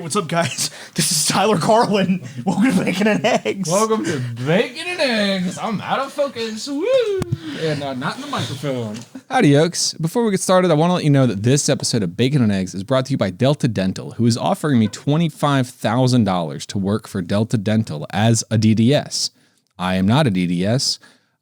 what's up, guys? This is Tyler Carlin. Welcome to Bacon and Eggs. Welcome to Bacon and Eggs. I'm out of focus. Woo! And not in the microphone. Howdy, Oaks. Before we get started, I want to let you know that this episode of Bacon and Eggs is brought to you by Delta Dental, who is offering me $25,000 to work for Delta Dental as a DDS. I am not a DDS,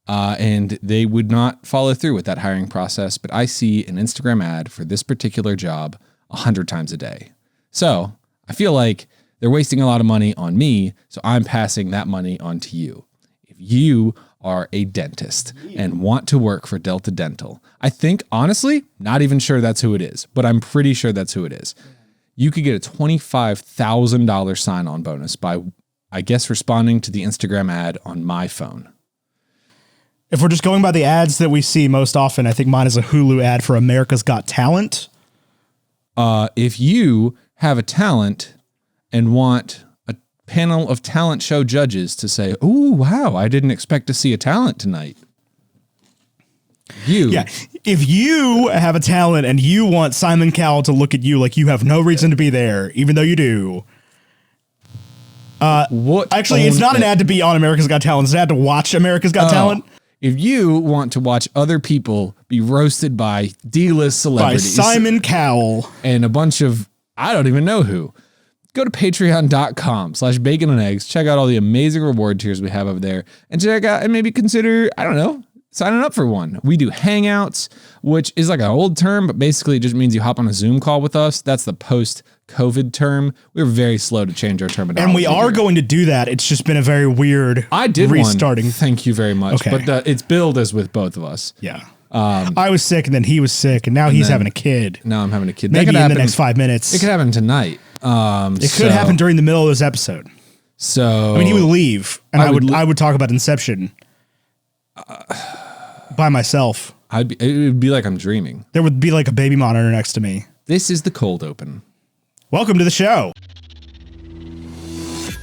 and they would not follow through with that hiring process, but I see an Instagram ad for this particular job 100 times a day. So I feel like they're wasting a lot of money on me, so I'm passing that money on to you. If you are a dentist and want to work for Delta Dental, I think, honestly, not even sure that's who it is, but I'm pretty sure that's who it is. You could get a $25,000 sign-on bonus by, I guess, responding to the Instagram ad on my phone. If we're just going by the ads that we see most often, I think mine is a Hulu ad for America's Got Talent. If you have a talent and want a panel of talent show judges to say, "Ooh, wow, I didn't expect to see a talent tonight." If you have a talent and you want Simon Cowell to look at you like you have no reason to be there, even though you do. It's not an ad to be on America's Got Talent. It's an ad to watch America's Got Talent. If you want to watch other people be roasted by D-list celebrities. By Simon Cowell. And a bunch of, I don't even know who. Go to patreon.com/bacon and eggs. Check out all the amazing reward tiers we have over there. And check out and maybe consider, I don't know, signing up for one. We do Hangouts, which is like an old term, but basically it just means you hop on a Zoom call with us. That's the post-COVID term. We're very slow to change our terminology. And we are going to do that. It's just been a very weird restarting. One. Thank you very much. Okay. But it's billed as with both of us. Yeah. I was sick and then he was sick and now he's having a kid. Now I'm having a kid. Maybe in the next 5 minutes. It could happen tonight. It could happen during the middle of this episode. So I mean, he would leave and I would talk about Inception by myself. It would be like I'm dreaming. There would be like a baby monitor next to me. This is the cold open. Welcome to the show.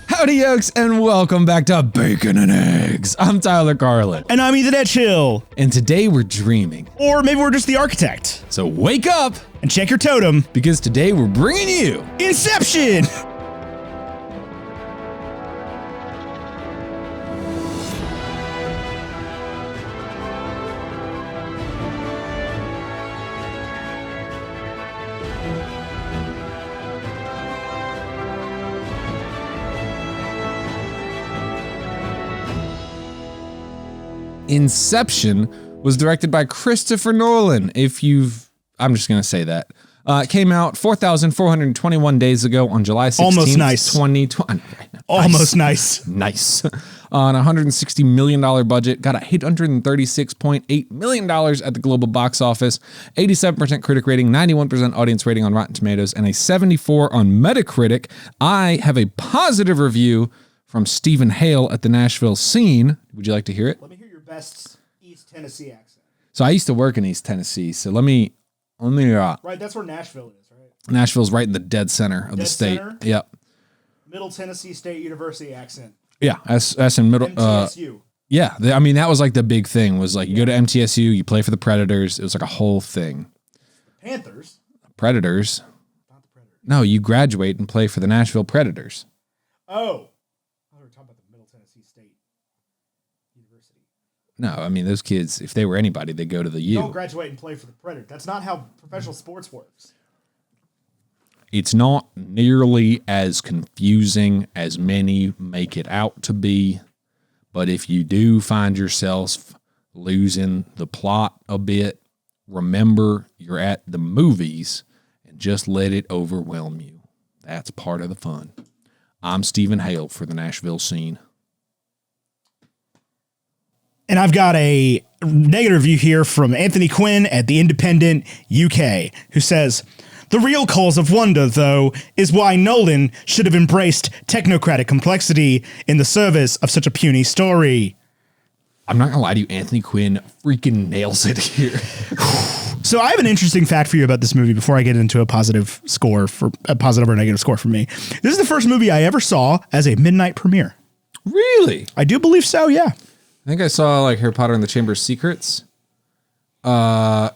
Howdy, yokes, and welcome back to Bacon and Eggs. I'm Tyler Carlin. And I'm Ethan Edgehill. And today we're dreaming. Or maybe we're just the architect. So wake up and check your totem. Because today we're bringing you Inception! Inception was directed by Christopher Nolan. I'm just going to say that. It came out 4,421 days ago on July 16th, Almost nice. 2020. Almost nice. Nice. On a $160 million budget, got a $836.8 million at the global box office, 87% critic rating, 91% audience rating on Rotten Tomatoes, and a 74 on Metacritic. I have a positive review from Stephen Hale at the Nashville Scene. Would you like to hear it? Let me hear your best East Tennessee accent. So I used to work in East Tennessee, so let me right, that's where Nashville is, right? Nashville's right in the dead center of the state. Center? Yep. Middle Tennessee State University accent. Yeah, that's in middle. MTSU. Yeah, I mean that was like the big thing. Was like you go to MTSU, you play for the Predators. It was like a whole thing. Panthers. Predators. Not the Predators. No, you graduate and play for the Nashville Predators. Oh. We were talking about the Middle Tennessee State University. No, I mean those kids, if they were anybody, they go to the U. Don't graduate and play for the Predators. That's not how professional sports works. It's not nearly as confusing as many make it out to be, but if you do find yourself losing the plot a bit, remember you're at the movies and just let it overwhelm you. That's part of the fun. I'm Stephen Hale for the Nashville Scene. And I've got a negative review here from Anthony Quinn at The Independent UK, who says, "The real cause of wonder, though, is why Nolan should have embraced technocratic complexity in the service of such a puny story." I'm not going to lie to you, Anthony Quinn freaking nails it here. So I have an interesting fact for you about this movie before I get into a positive or negative score for me. This is the first movie I ever saw as a midnight premiere. Really? I do believe so, yeah. I think I saw like Harry Potter and the Chamber of Secrets. And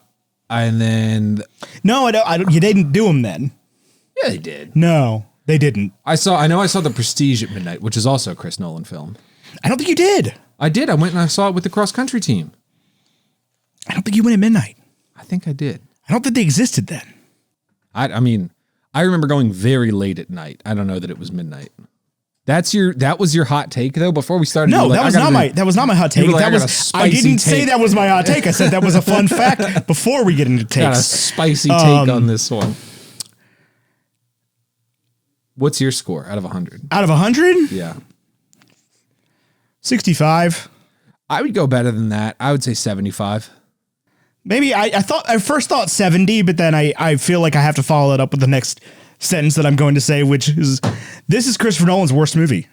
then... No, I don't. You didn't do them then. Yeah, they did. No. They didn't. I know I saw The Prestige at midnight, which is also a Chris Nolan film. I don't think you did. I did. I went and I saw it with the cross country team. I don't think you went at midnight. I think I did. I don't think they existed then. I mean, I remember going very late at night. I don't know that it was midnight. That was your hot take though. Before we started, No, like, that was not my hot take. like, I didn't say that was my hot take. I said that was a fun fact before we get into takes. Got a spicy take on this one. What's your score out of 100? Out of 100? Yeah. 65. I would go better than that. I would say 75. Maybe I first thought 70, but then I feel like I have to follow it up with the next sentence that I'm going to say, which is, this is Christopher Nolan's worst movie.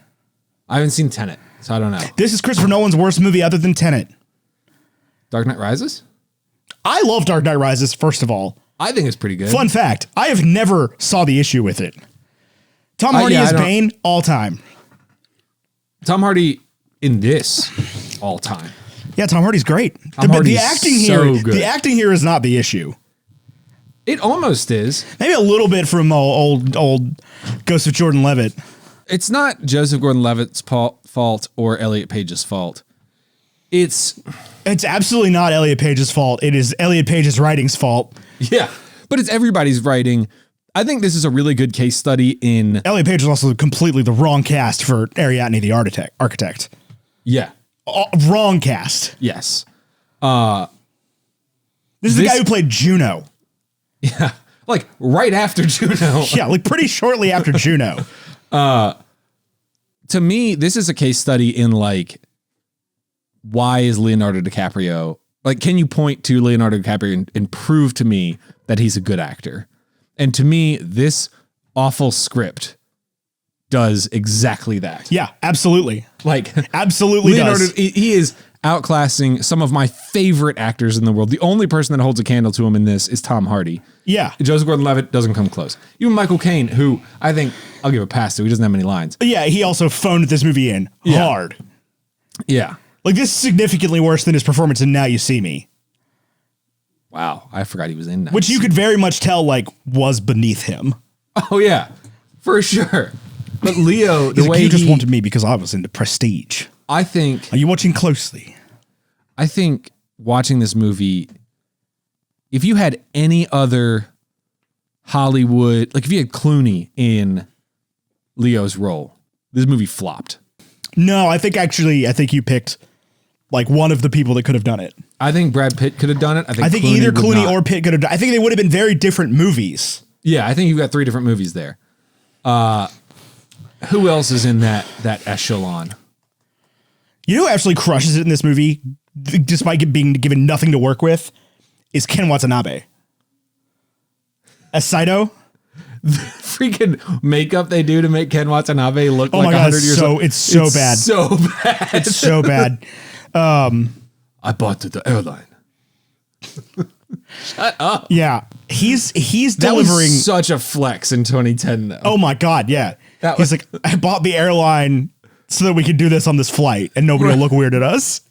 I haven't seen Tenet, so I don't know. This is Christopher Nolan's worst movie other than Tenet. Dark Knight Rises? I love Dark Knight Rises, first of all. I think it's pretty good. Fun fact, I have never saw the issue with it. Tom Hardy as Bane, all time. Tom Hardy in this, all time. Yeah, Tom Hardy's great. Hardy's The acting here is not the issue. It almost is. Maybe a little bit from old Ghost of Jordan Levitt. It's not Joseph Gordon-Levitt's fault or Elliot Page's fault. It's absolutely not Elliot Page's fault. It is Elliot Page's writing's fault. Yeah, but it's everybody's writing. I think this is a really good case study in... Elliot Page is also completely the wrong cast for Ariadne the architect. Yeah. Wrong cast. Yes. This is the guy who played Juno. Yeah. Like right after Juno. Yeah, like pretty shortly after Juno. To me, this is a case study in like, why is Leonardo DiCaprio... Like, can you point to Leonardo DiCaprio and prove to me that he's a good actor? And to me, this awful script does exactly that. Yeah, absolutely. Like, absolutely Leonardo, does. He is outclassing some of my favorite actors in the world. The only person that holds a candle to him in this is Tom Hardy. Yeah. Joseph Gordon-Levitt doesn't come close. Even Michael Caine, who I think I'll give a pass to. He doesn't have many lines. Yeah, he also phoned this movie in hard. Yeah. Like, this is significantly worse than his performance in Now You See Me. Wow, I forgot he was in that. Which you could very much tell, like, was beneath him. Oh, yeah, for sure. But Leo, the way you just wanted me because I was into Prestige. I think... Are you watching closely? I think watching this movie, if you had any other Hollywood... Like, if you had Clooney in Leo's role, this movie flopped. No, I think you picked... like one of the people that could have done it. I think Brad Pitt could have done it. I think either Clooney or Pitt could have done it. I think they would have been very different movies. Yeah, I think you've got 3 different movies there. Who else is in that echelon? You know who actually crushes it in this movie, despite being given nothing to work with, is Ken Watanabe. As Saito. The freaking makeup they do to make Ken Watanabe look like 100 years old. It's so bad. So bad. It's so bad. I bought the airline. Shut up. Yeah. He's that delivering was such a flex in 2010 though. Oh my God. Yeah. He's like, I bought the airline so that we could do this on this flight and nobody will look weird at us.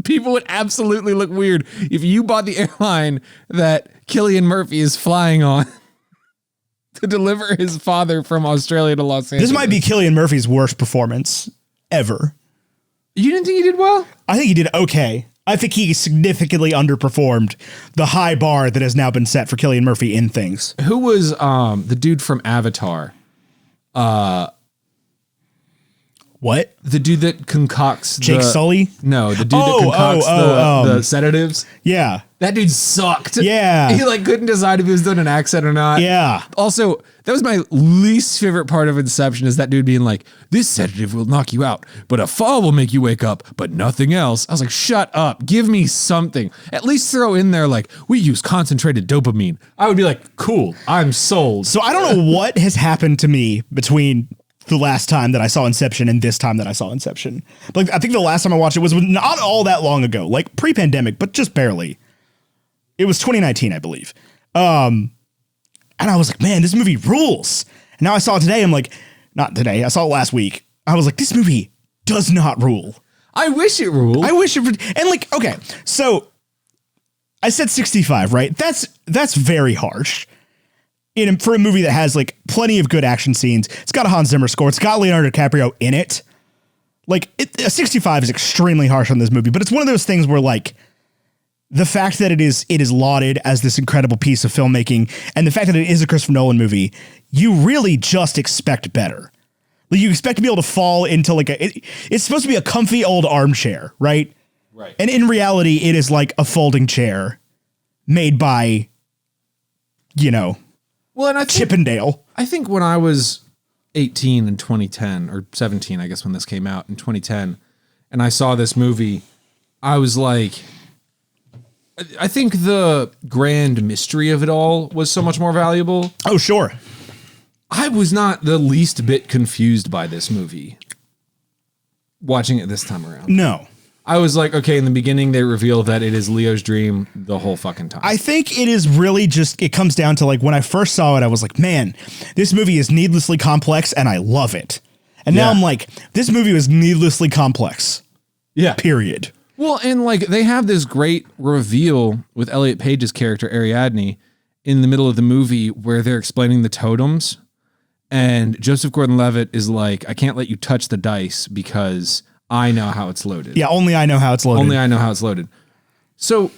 People would absolutely look weird if you bought the airline that Cillian Murphy is flying on to deliver his father from Australia to Los Angeles. This might be Cillian Murphy's worst performance ever. You didn't think he did well? I think he did okay. I think he significantly underperformed the high bar that has now been set for Cillian Murphy in things. Who was the dude from Avatar? What? The dude that concocts Jake Sully? No, the dude that concocts the sedatives. Yeah. That dude sucked. Yeah. He like couldn't decide if he was doing an accent or not. Yeah. Also, that was my least favorite part of Inception is that dude being like, this sedative will knock you out, but a fall will make you wake up, but nothing else. I was like, shut up. Give me something. At least throw in there like, we use concentrated dopamine. I would be like, cool, I'm sold. So I don't know what has happened to me between the last time that I saw Inception and this time that I saw Inception. Like, I think the last time I watched it was not all that long ago, like pre-pandemic, but just barely. It was 2019, I believe. And I was like, man, this movie rules. And now I saw it today. I'm like, not today. I saw it last week. I was like, this movie does not rule. I wish it ruled. I wish it, and like, okay, so I said 65, right? That's very harsh. for a movie that has like plenty of good action scenes. It's got a Hans Zimmer score. It's got Leonardo DiCaprio in it. Like a 65 is extremely harsh on this movie, but it's one of those things where like the fact that it is lauded as this incredible piece of filmmaking and the fact that it is a Christopher Nolan movie, you really just expect better. Like you expect to be able to fall into like it's supposed to be a comfy old armchair, right? Right. And in reality, it is like a folding chair made by, Well, and Chippendale. I think when I was 18 in 2010 or 17, I guess when this came out in 2010, and I saw this movie, I was like, I think the grand mystery of it all was so much more valuable. Oh, sure. I was not the least bit confused by this movie watching it this time around. No. I was like, okay, in the beginning, they reveal that it is Leo's dream the whole fucking time. I think it is really just, it comes down to like when I first saw it, I was like, man, this movie is needlessly complex and I love it. And now I'm like, this movie was needlessly complex. Yeah. Period. Well, and like they have this great reveal with Elliot Page's character, Ariadne, in the middle of the movie where they're explaining the totems. And Joseph Gordon-Levitt is like, I can't let you touch the dice because I know how it's loaded. Yeah, only I know how it's loaded. Only I know how it's loaded. So,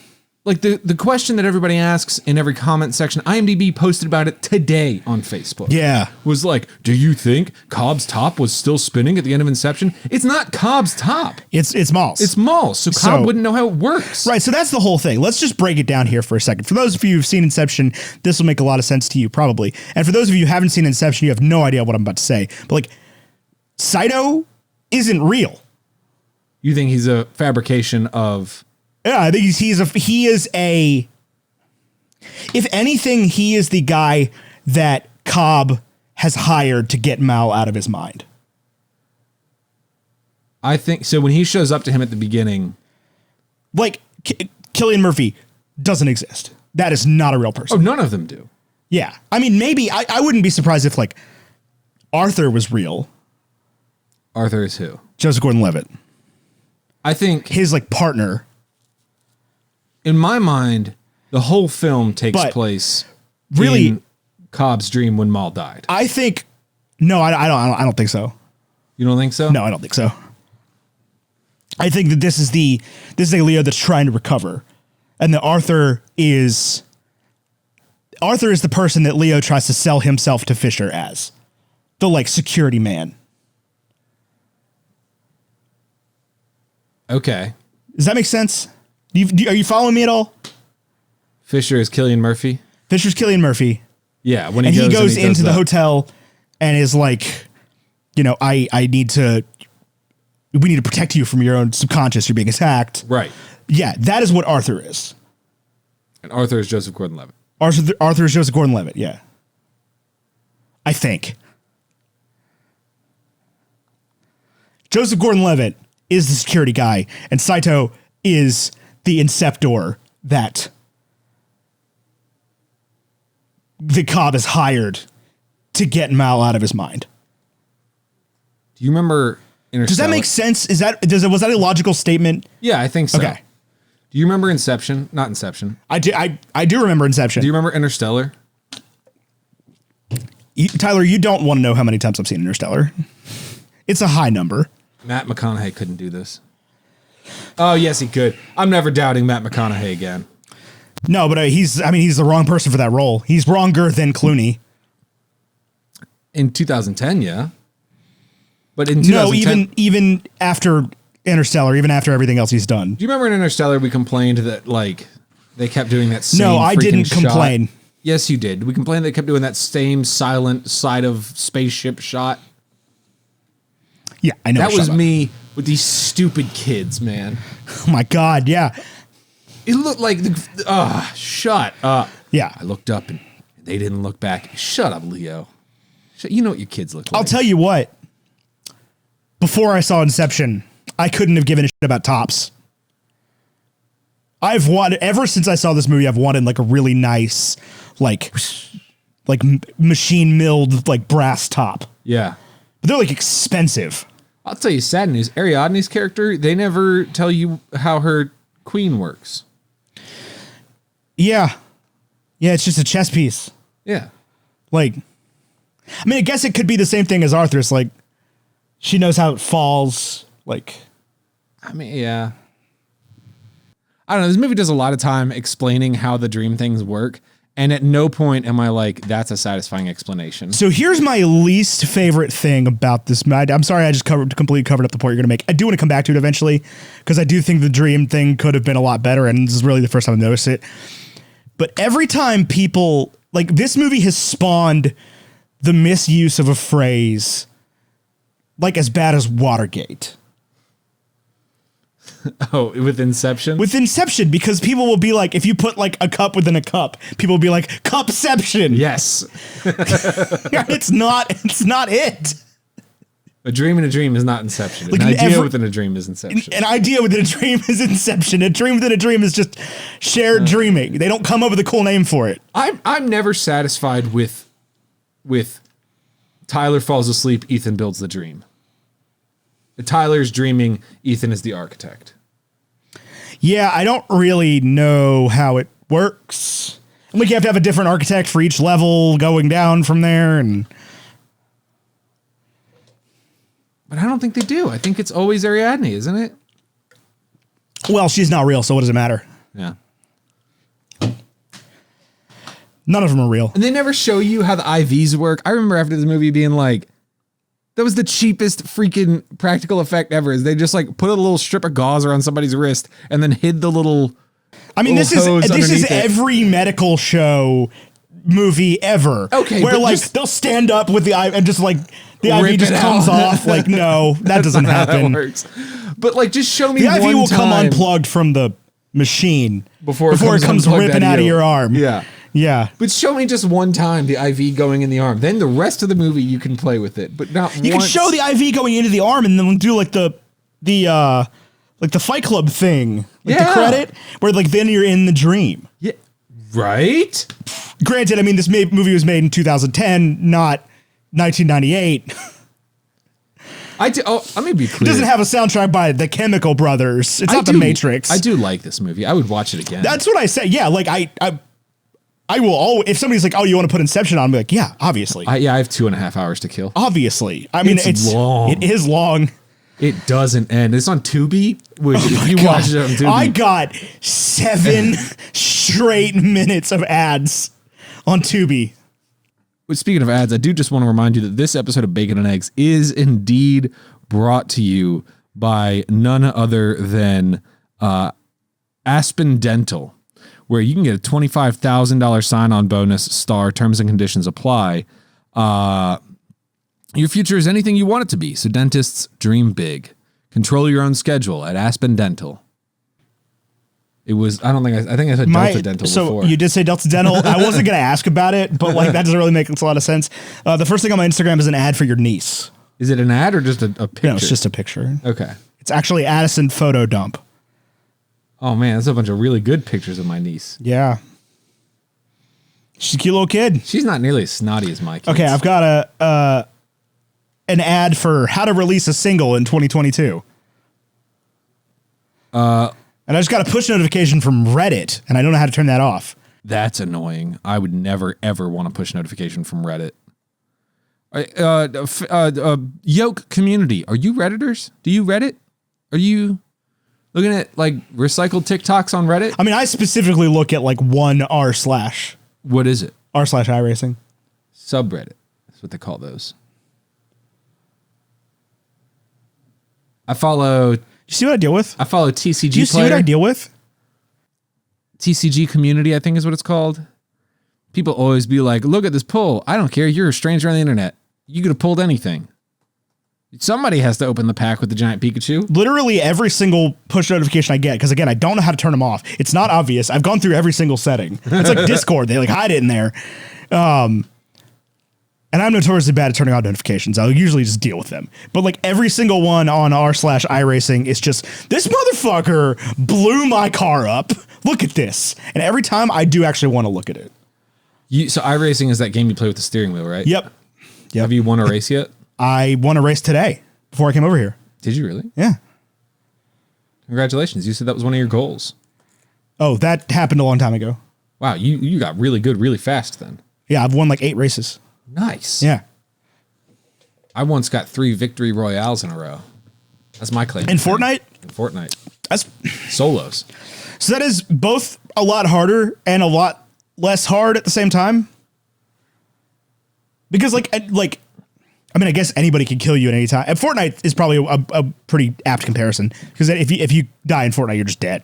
like the question that everybody asks in every comment section, IMDb posted about it today on Facebook. Yeah. Was like, do you think Cobb's top was still spinning at the end of Inception? It's not Cobb's top. It's Mal's. It's Mal's. So Cobb wouldn't know how it works. Right. So that's the whole thing. Let's just break it down here for a second. For those of you who've seen Inception, this will make a lot of sense to you probably. And for those of you who haven't seen Inception, you have no idea what I'm about to say. But like, Saito isn't real. You think he's a fabrication of... Yeah, I think he is a, if anything, he is the guy that Cobb has hired to get Mal out of his mind. I think, so when he shows up to him at the beginning... Like, Cillian Murphy doesn't exist. That is not a real person. Oh, none of them do. Yeah. I mean, maybe, I wouldn't be surprised if, like, Arthur was real. Arthur is who? Joseph Gordon-Levitt. I think... His, like, partner... In my mind, the whole film takes place really in Cobb's dream when Mal died. I think no, I don't think so. You don't think so? No, I don't think so. I think that this is a Leo that's trying to recover, and that Arthur is the person that Leo tries to sell himself to Fisher as, the like security man. Okay. Does that make sense? Are you following me at all? Fisher is Cillian Murphy. Fisher's Cillian Murphy. Yeah, when he goes and into the that. hotel and is like, we need to protect you from your own subconscious. You're being attacked. Right. Yeah, that is what Arthur is. And Arthur is Joseph Gordon-Levitt. Arthur is Joseph Gordon-Levitt. Yeah, I think Joseph Gordon-Levitt is the security guy, and Saito is the Inceptor that the Cobb is hired to get Mal out of his mind. Do you remember Interstellar? Does that make sense? Was that a logical statement? Yeah, I think so. Okay. Do you remember Inception? Not Inception. I do remember Inception. Do you remember Interstellar? Tyler, you don't want to know how many times I've seen Interstellar. It's a high number. Matt McConaughey couldn't do this. Oh, yes, he could. I'm never doubting Matt McConaughey again. No, but he's the wrong person for that role. He's wronger than Clooney. In 2010, yeah. But in 2010... No, even after Interstellar, even after everything else he's done. Do you remember in Interstellar we complained that, like, they kept doing that same No, I didn't complain. Shot? Yes, you did. We complained they kept doing that same silent side of spaceship shot. Yeah, I know. That was me with these stupid kids, man. Oh my God, yeah. It looked like shut up. Yeah. I looked up and they didn't look back. Shut up, Leo. You know what your kids look like. I'll tell you what. Before I saw Inception, I couldn't have given a shit about tops. Ever since I saw this movie, I've wanted like a really nice, like machine milled like brass top. Yeah. But they're like expensive. I'll tell you sad news. Ariadne's character, they never tell you how her queen works. Yeah. Yeah, it's just a chess piece. Yeah. Like, I mean, I guess it could be the same thing as Arthur's. Like, she knows how it falls. Like, I mean, yeah. I don't know. This movie does a lot of time explaining how the dream things work. And at no point am I like, that's a satisfying explanation. so here's my least favorite thing about this. I'm sorry, I just completely covered up the point you're going to make. I do want to come back to it eventually, because I do think the dream thing could have been a lot better, and this is really the first time I've noticed it. But every time people, like, this movie has spawned the misuse of a phrase, like, as bad as Watergate. Oh, with Inception? With Inception, because people will be like, if you put like a cup within a cup, people will be like, cupception. Yes. It's not it. A dream in a dream is not Inception. Like an idea within a dream is Inception. An idea within a dream is Inception. A dream within a dream is just shared dreaming. They don't come up with a cool name for it. I'm never satisfied with Tyler falls asleep, Ethan builds the dream. Tyler's dreaming, Ethan is the architect. Yeah, I don't really know how it works. Like, you have to have a different architect for each level going down from there, and but I don't think they do. I think it's always Ariadne, isn't it? well, she's not real, so what does it matter? Yeah. None of them are real. And they never show you how the IVs work. I remember after this movie being like, that was the cheapest freaking practical effect ever. Is they just like put a little strip of gauze around somebody's wrist and then hid the little. I mean, this is every medical show movie ever. Okay, where but like they'll stand up with the IV and just like the IV just comes off. Like, no, that doesn't happen. That works. But like, just show me The IV will come time unplugged from the machine before it comes unplugged ripping out of your arm. Yeah. Yeah. But show me just one time the IV going in the arm. Then the rest of the movie you can play with it, but not You can show the IV going into the arm and then do like the Fight Club thing, like the credit, where like then you're in the dream. Yeah. Right? Granted, I mean, this movie was made in 2010, not 1998. Let me be clear. It doesn't have a soundtrack by the Chemical Brothers. It's not The Matrix. I do like this movie. I would watch it again. That's what I said. Yeah, like I will always, if somebody's like, oh, you want to put Inception on, I'm like, yeah, obviously. I have 2.5 hours to kill. Obviously. I mean, it's long. It is long. It doesn't end. It's on Tubi, which if you watch it on Tubi. I got 7 straight minutes of ads on Tubi. Speaking of ads, I do just want to remind you that this episode of Bacon and Eggs is indeed brought to you by none other than Aspen Dental, where you can get a $25,000 sign-on bonus, star terms and conditions apply. Your future is anything you want it to be, so dentists dream big. Control your own schedule at Aspen Dental. I think I said Delta Dental before. So you did say Delta Dental. I wasn't going to ask about it, but like that doesn't really make a lot of sense. The first thing on my Instagram is an ad for your niece. Is it an ad or just a picture? No, it's just a picture. Okay. It's actually Addison Photo Dump. Oh man, that's a bunch of really good pictures of my niece. Yeah. She's a cute little kid. She's not nearly as snotty as my kids. Okay, I've got an ad for how to release a single in 2022. And I just got a push notification from Reddit, and I don't know how to turn that off. That's annoying. I would never, ever want a push notification from Reddit. Yoke community. Are you Redditors? Do you Reddit? Are you looking at like recycled TikToks on Reddit? I mean, I specifically look at like one r/. What is it? r/iRacing. Subreddit. That's what they call those. I follow. You see what I deal with? I follow TCG. Do you see what I deal with? TCG community, I think is what it's called. People always be like, look at this poll. I don't care. You're a stranger on the internet. You could have pulled anything. Somebody has to open the pack with the giant Pikachu. Literally every single push notification I get, because again, I don't know how to turn them off. It's not obvious. I've gone through every single setting. It's like Discord. They like hide it in there. And I'm notoriously bad at turning on notifications. I'll usually just deal with them. But like every single one on r/iRacing is just, this motherfucker blew my car up. Look at this. And every time I do actually want to look at it. So iRacing is that game you play with the steering wheel, right? Yep. Have you won a race yet? I won a race today before I came over here. Did you really? Yeah. Congratulations. You said that was one of your goals. Oh, that happened a long time ago. Wow. You got really good really fast then. Yeah, I've won like 8 races. Nice. Yeah. I once got 3 victory royales in a row. That's my claim. In Fortnite? In Fortnite. That's Solos. so that is both a lot harder and a lot less hard at the same time. Because I mean, I guess anybody can kill you at any time. And Fortnite is probably a pretty apt comparison because if you die in Fortnite, you're just dead.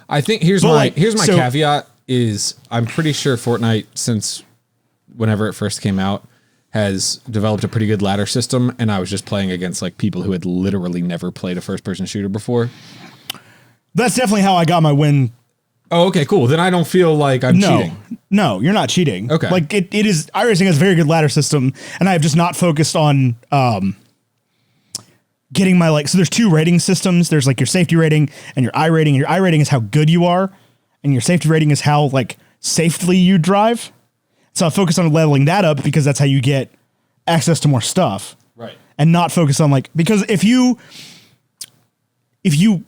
I think here's But, my like, so- caveat is I'm pretty sure Fortnite, since whenever it first came out, has developed a pretty good ladder system, and I was just playing against like people who had literally never played a first person shooter before. That's definitely how I got my win. Oh, okay, cool. Then I don't feel like I'm cheating. No, you're not cheating. Okay. Like it is iRacing has a very good ladder system, and I have just not focused on getting my so there's 2 rating systems. There's like your safety rating and your I rating. And your I rating is how good you are, and your safety rating is how safely you drive. So I focus on leveling that up because that's how you get access to more stuff. Right. And not focus on because if you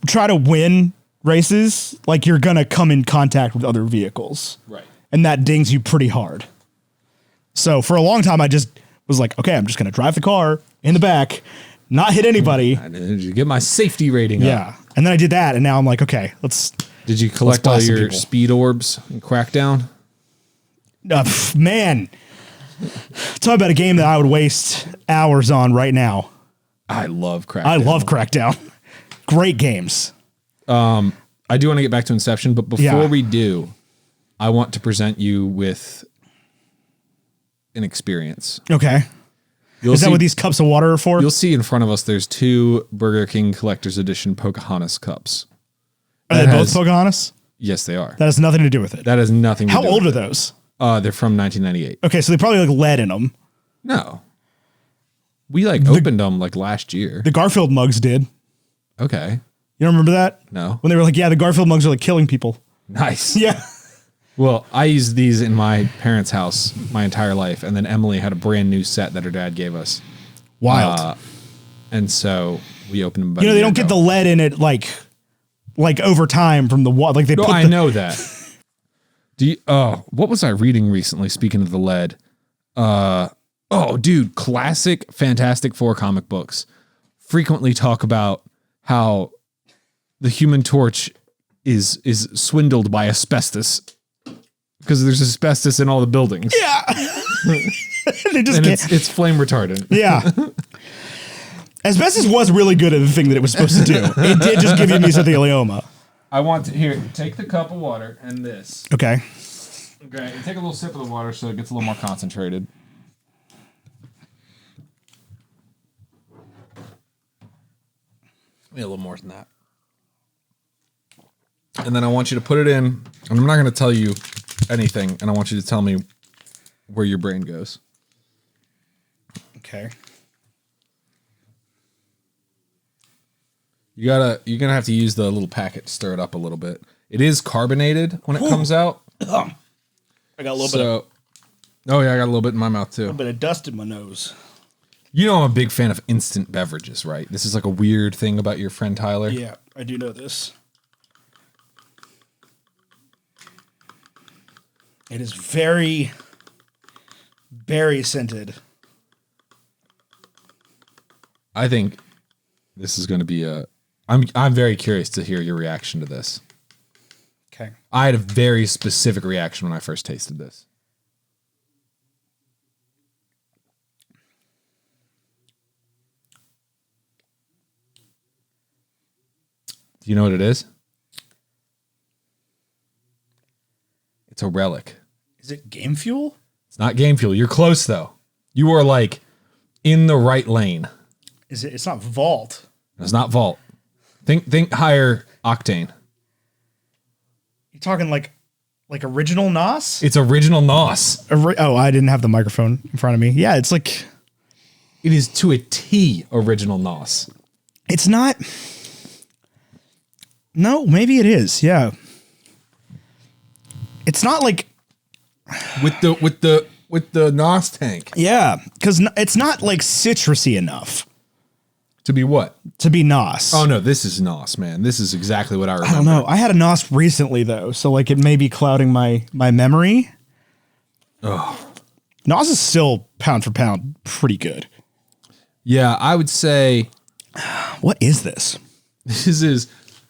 try to win races, you're gonna come in contact with other vehicles. Right. And that dings you pretty hard. So for a long time I just was like, okay, I'm just gonna drive the car in the back, not hit anybody. I need to get my safety rating up. Yeah. And then I did that and now I'm like, okay, let's Did you collect all blast some your people. speed orbs in Crackdown? man. Talk about a game that I would waste hours on right now. I love Crackdown. I love Crackdown. Great games. I do want to get back to Inception, but before Yeah. we do, I want to present you with an experience. Okay. You'll Is that see, what these cups of water are for? you'll see in front of us, there's 2 Burger King Collector's Edition Pocahontas cups. Are they that both has- Pocahontas? Yes, they are. That has nothing to do with it. That has nothing to How do old are with those? it. They're from 1998. Okay, so they probably lead in them. No. We opened them last year. The Garfield mugs did. Okay. You don't remember that? No. When they were yeah, the Garfield mugs are killing people. Nice. Yeah. Well, I used these in my parents' house my entire life, and then Emily had a brand new set that her dad gave us. Wild. And so we opened them about They don't get the lead in it like over time from the water. They No, put I the, know that. What was I reading recently? Speaking of the lead, dude, classic Fantastic Four comic books frequently talk about how the Human Torch is swindled by asbestos because there's asbestos in all the buildings. Yeah. They just And can't. it's flame retardant. Yeah. Asbestos was really good at the thing that it was supposed to do. It did just give you mesothelioma. I want to take the cup of water and this. Okay. Okay, and take a little sip of the water so it gets a little more concentrated. Maybe a little more than that. And then I want you to put it in, and I'm not going to tell you anything, and I want you to tell me where your brain goes. Okay. You're gonna have to use the little packet to stir it up a little bit. It is carbonated when it comes out. I got a little Oh yeah, I got a little bit in my mouth too. bit of dust in my nose. You know I'm a big fan of instant beverages, right? This is a weird thing about your friend Tyler. Yeah, I do know this. It is very berry scented. I think this is going to be I'm very curious to hear your reaction to this. Okay. I had a very specific reaction when I first tasted this. Do you know what it is? It's a relic. Is it Game Fuel? It's not Game Fuel. You're close though. You are in the right lane. Is it? It's not Vault. It's not Vault. Think higher octane. You're talking like original NOS? It's original NOS. Oh, I didn't have the microphone in front of me. Yeah, it's like It is to a T original NOS. it's not. No, maybe it is. Yeah. It's not like With the NOS tank. yeah, because it's not like citrusy enough To be what? to be NOS. Oh no, this is NOS, man. This is exactly what I remember. I don't know. I had a NOS recently though, so it may be clouding my memory. Nas is still pound for pound pretty good. Yeah, I would say What is this? this is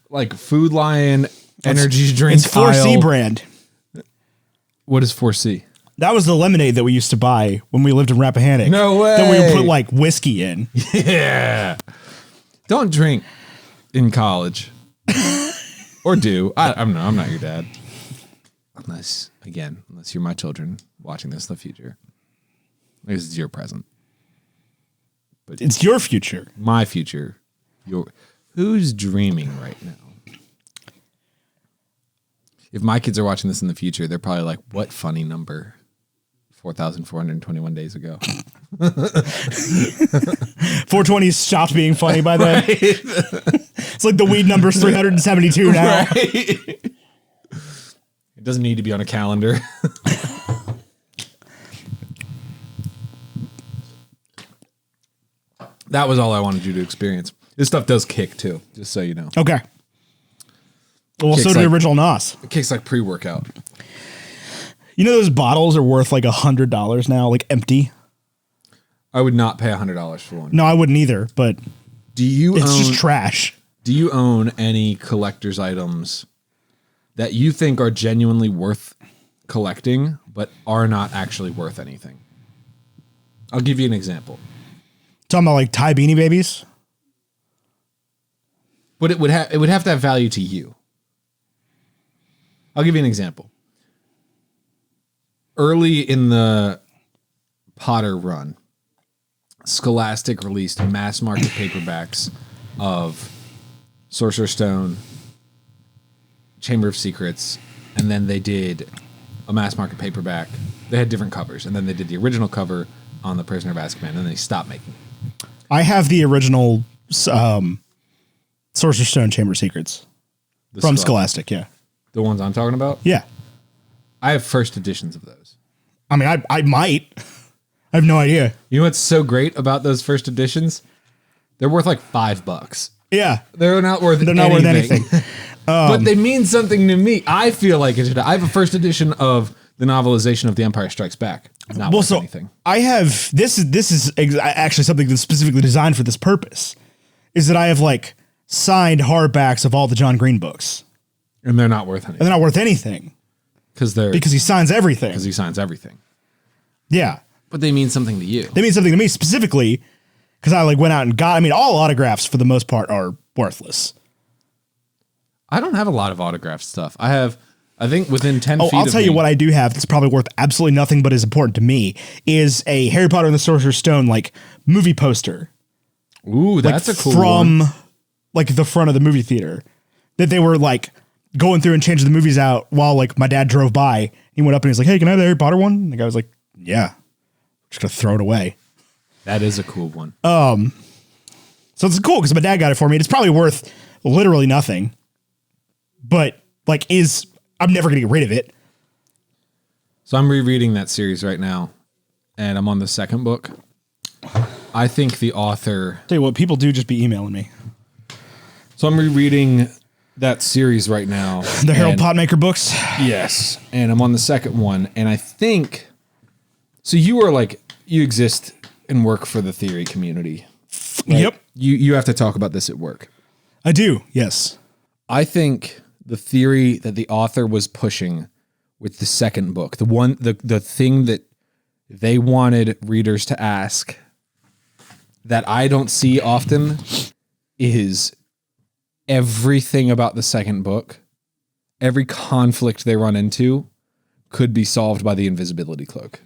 like Food Lion energy drink. It's 4C aisle. brand. What is 4C? That was the lemonade that we used to buy when we lived in Rappahannock. No way. That we would put like whiskey in. Yeah. Don't drink in college. Or do. I don't know. I'm not your dad. Unless you're my children watching this in the future. This is your present. But It's your future. my future. Who's dreaming right now? If my kids are watching this in the future, they're probably like, what funny number? 4,421 days ago. 420 stopped being funny by then. It's like the weed number's 372 now. Right? It doesn't need to be on a calendar. That was all I wanted you to experience. This stuff does kick too, just so you know. Okay. Well, Kicks so did the like- original Nos. It kicks like pre-workout. You know those bottles are worth like $100 now, like empty? I would not pay $100 for one. No, I wouldn't either, but Do you it's own just trash. Do you own any collector's items that you think are genuinely worth collecting, but are not actually worth anything? I'll give you an example. Talking about like Thai Beanie Babies? But it would have to have value to you. I'll give you an example. Early in the Potter run, Scholastic released mass market paperbacks of Sorcerer's Stone, Chamber of Secrets, and then they did a mass market paperback. They had different covers, and then they did the original cover on the Prisoner of Azkaban, and then they stopped making it. I have the original Sorcerer's Stone Chamber of Secrets The from Skull- Scholastic, yeah. The ones I'm talking about? Yeah. I have first editions of those. I mean, I might. I have no idea. You know what's so great about those first editions? They're worth like $5. Yeah. They're not worth anything. But they mean something to me. I feel like it should. I have a first edition of the novelization of The Empire Strikes Back. It's not worth anything. I have this is actually something that's specifically designed for this purpose. Is that I have like signed hardbacks of all the John Green books, And they're not worth and anything. they're not worth anything Because he signs everything. he signs everything. Yeah, But they mean something to you. they mean something to me specifically because I like went out and got. I mean, all autographs for the most part are worthless. I don't have a lot of autographed stuff. I think within 10 feet I'll of tell you me- what I do have that's probably worth absolutely nothing, but is important to me is a Harry Potter and the Sorcerer's Stone like movie poster. Ooh, Like, that's a cool from one. like the front of the movie theater that they were like going through and changing the movies out while like my dad drove by. He went up and he's like, "Hey, can I have the Harry Potter one?" And the guy was like, "Yeah." Just gonna throw it away. That is a cool one. So it's cool because my dad got it for me. It's probably worth literally nothing, but like I'm never gonna get rid of it. So I'm rereading that series right now, and I'm on the second book. I think the author... Tell you what, people do just be emailing me. So I'm rereading that series right now. The Harold and- Potmaker books. Yes. And I'm on the second one. And I think... So you exist and work for the theory community. Right? Yep, You have to talk about this at work. I do. Yes. I think the theory that the author was pushing with the second book, the thing that they wanted readers to ask that I don't see often is everything about the second book, every conflict they run into could be solved by the invisibility cloak.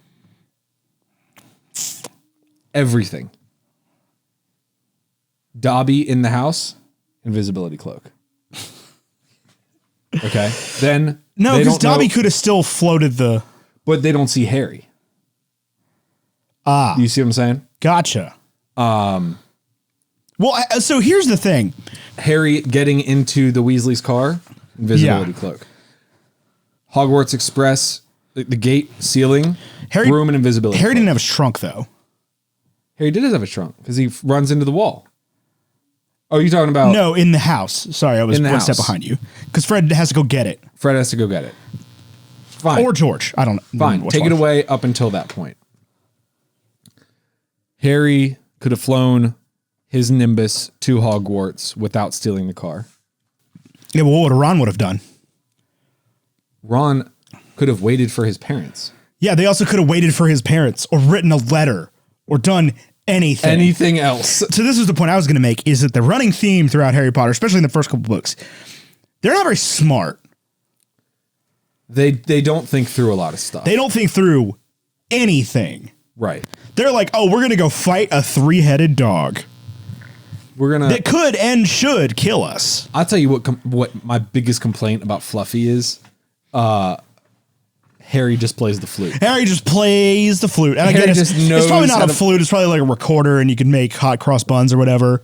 Everything. Dobby in the house, invisibility cloak. Okay. Then No, they because don't know- Dobby could have still floated the. but they don't see Harry. You see what I'm saying? Gotcha. Well, so here's the thing. Harry getting into the Weasley's car, invisibility Yeah. cloak. Hogwarts Express, the gate ceiling, Harry- room and invisibility. Harry cloak. didn't have a trunk though. Harry did have a trunk because he runs into the wall. Oh, you talking about? No, in the house. Sorry, I was In the one step house. behind you because Fred has to go get it. Fred has to go get it. Fine. Or George. I don't know. Fine. Take it away up until that point. Harry could have flown his Nimbus to Hogwarts without stealing the car. Yeah, well, what Ron would have done? Ron could have waited for his parents. Yeah, they also could have waited for his parents or written a letter or done anything. Anything else. So this is the point I was going to make, is that the running theme throughout Harry Potter, especially in the first couple books, they're not very smart. They don't think through a lot of stuff. They don't think through anything. Right. They're like, oh, we're going to go fight a 3-headed dog We're gonna. that could and should kill us. I'll tell you what my biggest complaint about Fluffy is. Harry just plays the flute. Harry just plays the flute. And Harry again, just it's knows probably not how a to- flute. It's probably like a recorder and you can make hot cross buns or whatever.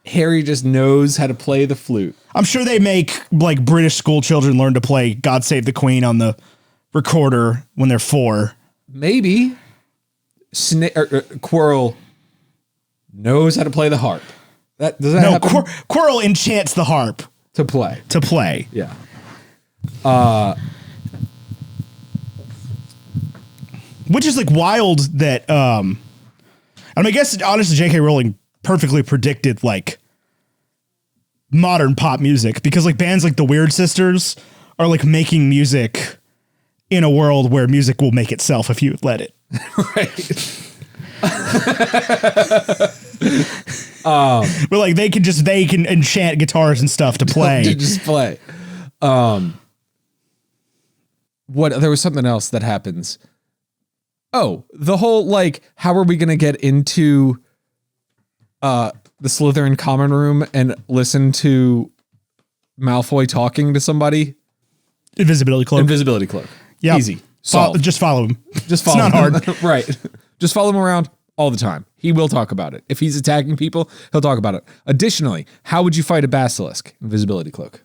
Harry just knows how to play the flute. I'm sure they make like British school children learn to play God Save the Queen on the recorder when they're 4. Maybe Quirrell knows how to play the harp. Does that No, happen? Quirrell enchants the harp To play. to play. Yeah. Which is like wild that I mean, I guess honestly J.K. Rowling perfectly predicted like modern pop music, because like bands like the Weird Sisters are like making music in a world where music will make itself if you let it. Right. But like they can enchant guitars and stuff to play. To just play. There was something else that happens. Oh, the whole like, how are we gonna get into the Slytherin common room and listen to Malfoy talking to somebody? Invisibility cloak. Invisibility cloak. Yeah. Easy. Solved. Just follow him. Just follow It's not him. Right. Just follow him around all the time. He will talk about it. If he's attacking people, he'll talk about it. Additionally, how would you fight a basilisk? Invisibility cloak.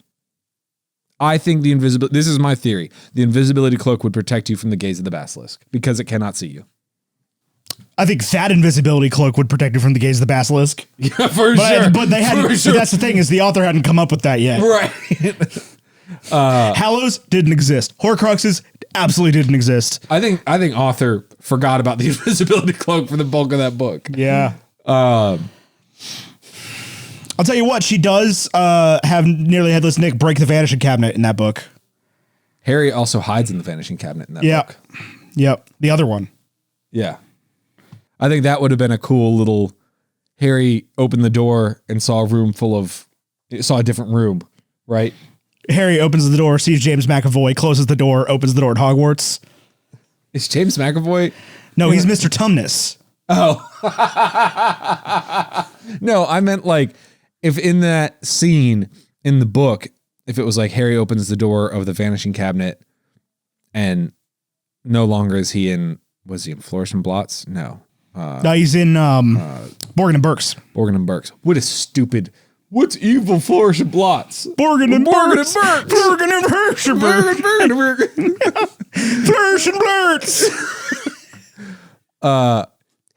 I think this is my theory. The invisibility cloak would protect you from the gaze of the basilisk because it cannot see you. I think that invisibility cloak would protect you from the gaze of the basilisk. Yeah, for sure. But they hadn't. For sure. That's the thing, is the author hadn't come up with that yet. Right. Hallows didn't exist. Horcruxes absolutely didn't exist. I think author forgot about the invisibility cloak for the bulk of that book. Yeah. I'll tell you what, she does have Nearly Headless Nick break the vanishing cabinet in that book. Harry also hides in the vanishing cabinet in that Yeah. book. Yep. The other one. Yeah. I think that would have been a cool little Harry opened the door and saw a different room, right? Harry opens the door, sees James McAvoy, closes the door, opens the door at Hogwarts. Is James McAvoy? No, he's Mr. Tumnus. Oh. No, I meant like if in that scene in the book, if it was like Harry opens the door of the vanishing cabinet and no longer is he in, was he in Flourish and Blots? No. No, he's in Borgin and Burke's. Borgin and Burke's. What's evil Flourish and Blots? Borgin and Borgin Burke's. and Burke's. Borgin and Burke's. Flourish and Blurts.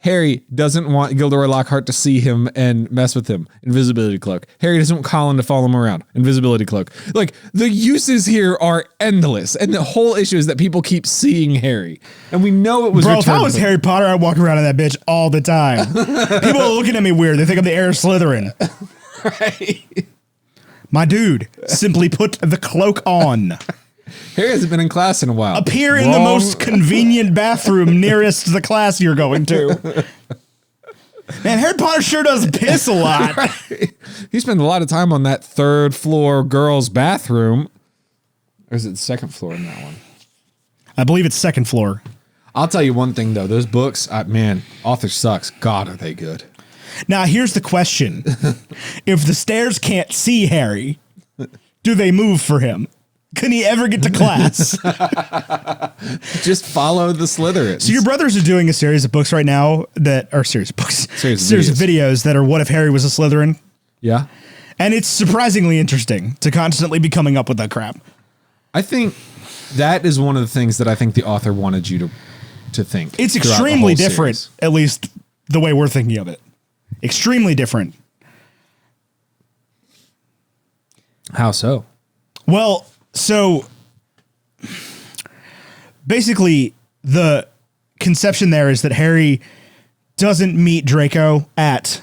Harry doesn't want Gilderoy Lockhart to see him and mess with him. Invisibility cloak. Harry doesn't want Colin to follow him around. Invisibility cloak. Like, the uses here are endless. And the whole issue is that people keep seeing Harry. And we know it was Bro, if I returned was from- Harry Potter, I'd walk around in that bitch all the time. People are looking at me weird. They think I'm the heir of Slytherin. Right. My dude, simply put the cloak on. Harry hasn't been in class in a while. Appear in the most convenient bathroom nearest the class you're going to. Man, Harry Potter sure does piss a lot. He spent a lot of time on that 3rd floor girls' bathroom. Or is it the 2nd floor in that one? I believe it's 2nd floor. I'll tell you one thing, though. Those books, man, author sucks. God, are they good. Now, here's the question. If the stairs can't see Harry, do they move for him? Can he ever get to class? Just follow the Slytherins. So your brothers are doing a series of books right now that are series of books, series of videos that are what if Harry was a Slytherin? Yeah. And it's surprisingly interesting to constantly be coming up with that crap. I think that is one of the things that I think the author wanted you to think. It's throughout the extremely whole different, series. at least the way we're thinking of it. Extremely different. How so? Well, so basically the conception there is that Harry doesn't meet Draco at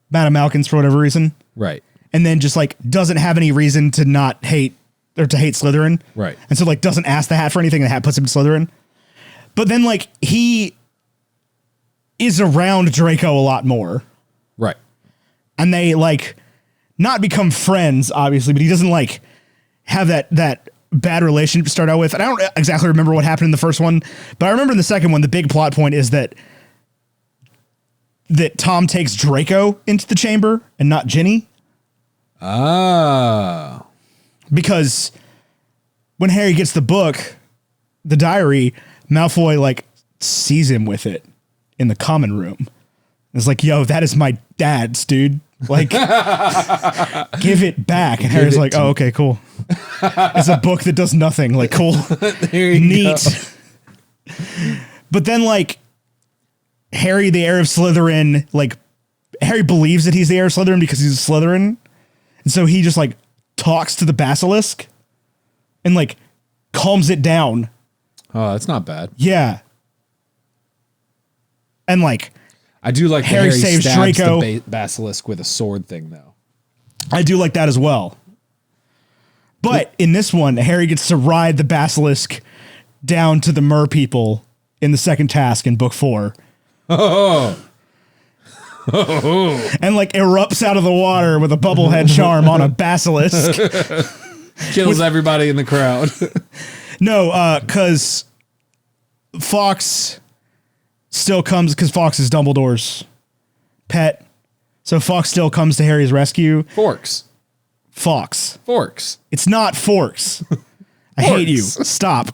Madame Malkin's for whatever reason. Right. And then just like doesn't have any reason to not hate or to hate Slytherin. Right. And so like doesn't ask the hat for anything and the hat puts him in Slytherin. But then like he is around Draco a lot more. Right. And they like not become friends, obviously, but he doesn't like have that bad relationship to start out with. And I don't exactly remember what happened in the first one, but I remember in the second one, the big plot point is that Tom takes Draco into the chamber and not Ginny. Oh. Because when Harry gets the book, the diary, Malfoy like sees him with it in the common room. It's like, yo, that is my dad's, dude. Like, give it back. And Harry's like, oh, okay, cool. It's a book that does nothing. Like, cool. There you Neat. go. But then, like, Harry, the heir of Slytherin, like, Harry believes that he's the heir of Slytherin because he's a Slytherin. And so he just, like, talks to the basilisk and, like, calms it down. Oh, that's not bad. Yeah. And, like, I do like Harry the Harry saves stabs Draco. the basilisk with a sword thing, though. I do like that as well. But in this one, Harry gets to ride the basilisk down to the mer people in the second task in book 4. Oh. And like erupts out of the water with a bubblehead charm on a basilisk. Kills everybody in the crowd. No, because Fawkes still comes, because Fawkes is Dumbledore's pet. So Fawkes still comes to Harry's rescue. Forks. Fawkes. Forks. It's not Forks. I hate you. Stop.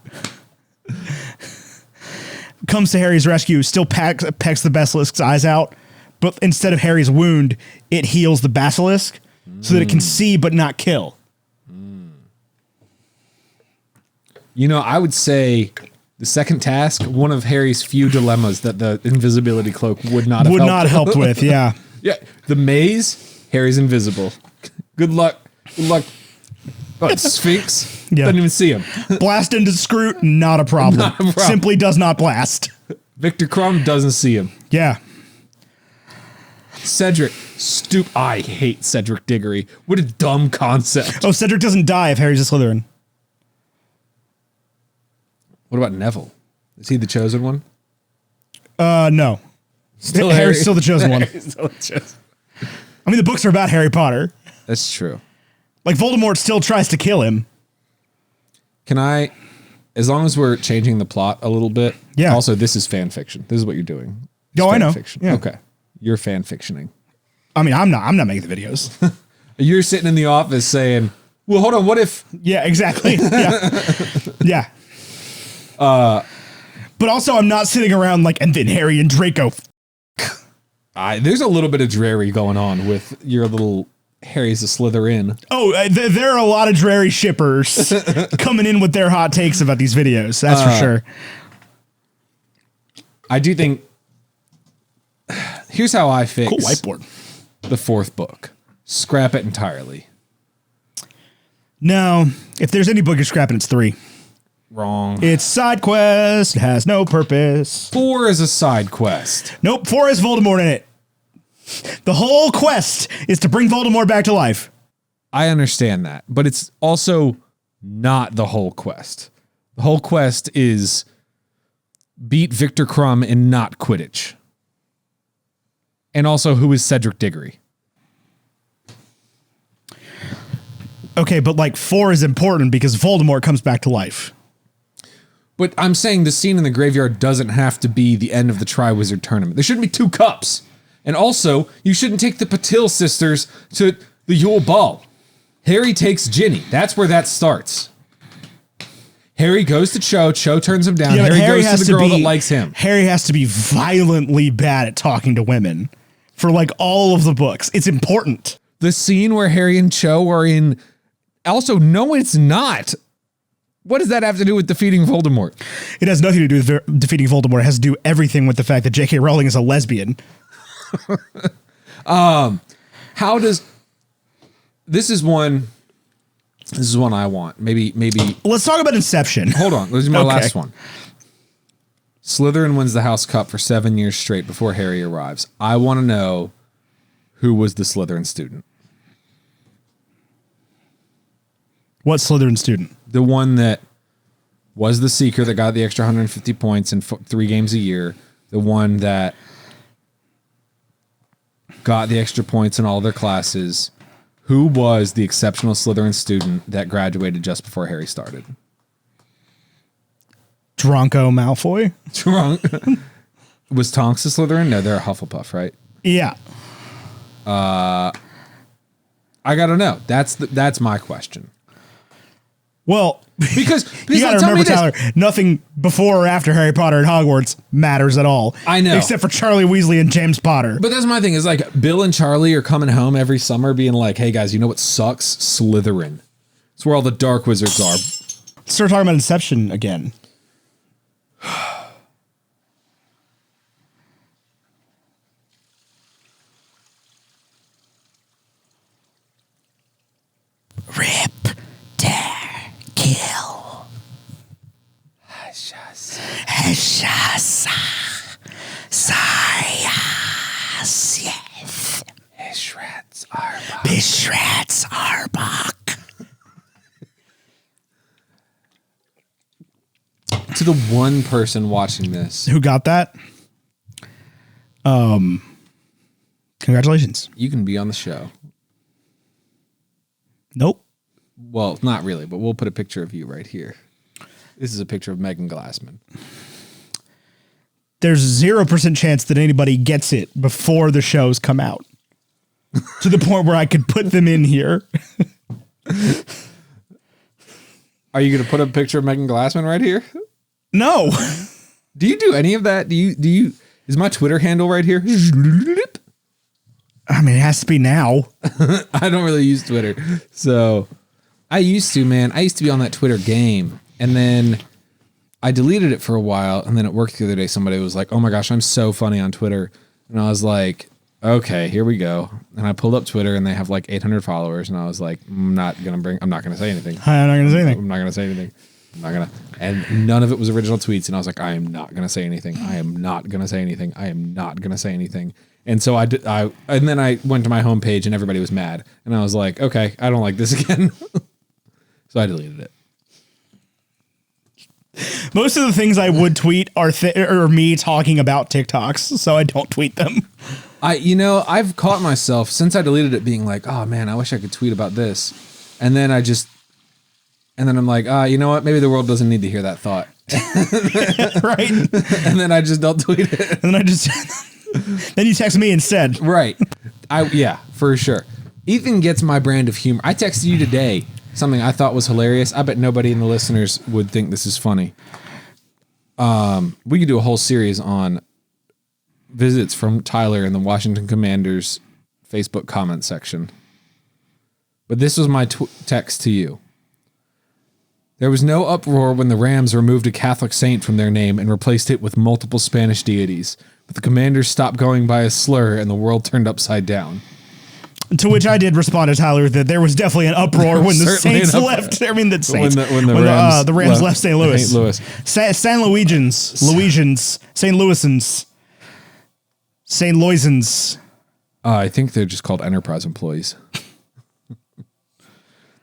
Comes to Harry's rescue, still pecks the basilisk's eyes out, but instead of Harry's wound, it heals the basilisk so that it can see but not kill. You know, I would say the second task, one of Harry's few dilemmas that the invisibility cloak would not have helped with, yeah. Yeah, the maze, Harry's invisible. Good luck. Good luck. Oh, Sphinx. Yeah. Doesn't even see him. Blast into Scroot, not a problem. Not a problem. Simply does not blast. Victor Crumb doesn't see him. Yeah. Cedric, I hate Cedric Diggory. What a dumb concept. Oh, Cedric doesn't die if Harry's a Slytherin. What about Neville? Is he the chosen one? No. Still Harry's still the chosen one. Still the chosen. I mean, the books are about Harry Potter. That's true. Like, Voldemort still tries to kill him. Can I, as long as we're changing the plot a little bit. Yeah. Also, this is fan fiction. This is what you're doing. It's Oh, I fan know. Fiction. Yeah. Okay. You're fan fictioning. I mean, I'm not making the videos. You're sitting in the office saying, well, hold on. What if? Yeah, exactly. Yeah. Yeah. But also I'm not sitting around like, and then Harry and Draco. There's a little bit of dreary going on with your little Harry's a Slytherin. Oh, there are a lot of dreary shippers coming in with their hot takes about these videos. That's for sure. I do think, here's how I fix Cool whiteboard. the fourth book. Scrap it entirely. No, if there's any book you're scrapping, it's 3. Wrong. It's side quest. It has no purpose. 4 is a side quest. Nope, 4 has Voldemort in it. The whole quest is to bring Voldemort back to life. I understand that, but it's also not the whole quest. The whole quest is beat Victor Crumb in not Quidditch. And also, who is Cedric Diggory? Okay, but like 4 is important because Voldemort comes back to life. But I'm saying the scene in the graveyard doesn't have to be the end of the Triwizard Tournament. There shouldn't be 2 cups. And also, you shouldn't take the Patil sisters to the Yule Ball. Harry takes Ginny. That's where that starts. Harry goes to Cho. Cho turns him down. Yeah, Harry goes to the girl that likes him. Harry has to be violently bad at talking to women for like all of the books. It's important. The scene where Harry and Cho are in... Also, no, it's not. What does that have to do with defeating Voldemort? It has nothing to do with defeating Voldemort. It has to do everything with the fact that J.K. Rowling is a lesbian. How does... This is one I want. Maybe. Let's talk about Inception. Hold on. This is my last one. Slytherin wins the House Cup for 7 years straight before Harry arrives. I want to know who was the Slytherin student. What Slytherin student? The one that was the seeker that got the extra 150 points in 3 games a year. The one that got the extra points in all their classes. Who was the exceptional Slytherin student that graduated just before Harry started? Dronko Malfoy? Was Tonks a Slytherin? No, they're a Hufflepuff, right? Yeah. I gotta know. That's my question. Well, because you gotta remember, Tyler, nothing before or after Harry Potter and Hogwarts matters at all. I know. Except for Charlie Weasley and James Potter. But that's my thing, is like Bill and Charlie are coming home every summer being like, hey guys, you know what sucks? Slytherin. It's where all the dark wizards are. Let's start talking about Inception again. Rip, tear, kill. Bishrats Arbok. To the one person watching this, Who got that? Congratulations. you can be on the show. Nope. Well, not really, but we'll put a picture of you right here. This is a picture of Megan Glassman. There's 0% chance that anybody gets it before the shows come out. To the point where I could put them in here. Are you going to put a picture of Megan Glassman right here? No. Do you do any of that? Is my Twitter handle right here? I mean, it has to be now. I don't really use Twitter. So I used to be on that Twitter game, and then I deleted it for a while. And then at work the other day, somebody was like, oh my gosh, I'm so funny on Twitter. And I was like, okay, here we go. And I pulled up Twitter and they have like 800 followers. And I was like, I'm not going to say anything. I'm not going to say anything. I'm not going to say anything. I'm not going to. And none of it was original tweets. And I was like, I am not going to say anything. I am not going to say anything. I am not going to say anything. And so and then I went to my homepage and everybody was mad. And I was like, okay, I don't like this again. So I deleted it. Most of the things I would tweet are me talking about TikToks, so I don't tweet them. I've caught myself since I deleted it being like, oh man, I wish I could tweet about this. And then I'm like, you know what? Maybe the world doesn't need to hear that thought. Right. And then I just don't tweet it. And then then you text me instead. Right. Yeah, for sure. Ethan gets my brand of humor. I texted you today something I thought was hilarious. I bet nobody in the listeners would think this is funny. We could do a whole series on visits from Tyler in the Washington Commanders Facebook comment section. But this was my text to you. There was no uproar when the Rams removed a Catholic saint from their name and replaced it with multiple Spanish deities. But the Commanders stopped going by a slur and the world turned upside down. To which I did respond to Tyler that there was definitely an uproar when the Saints left. I mean, the Saints. When the Rams left St. Louis. St. Louis. St. Louisians. St. Louisans. St. Louisans. I think they're just called Enterprise employees.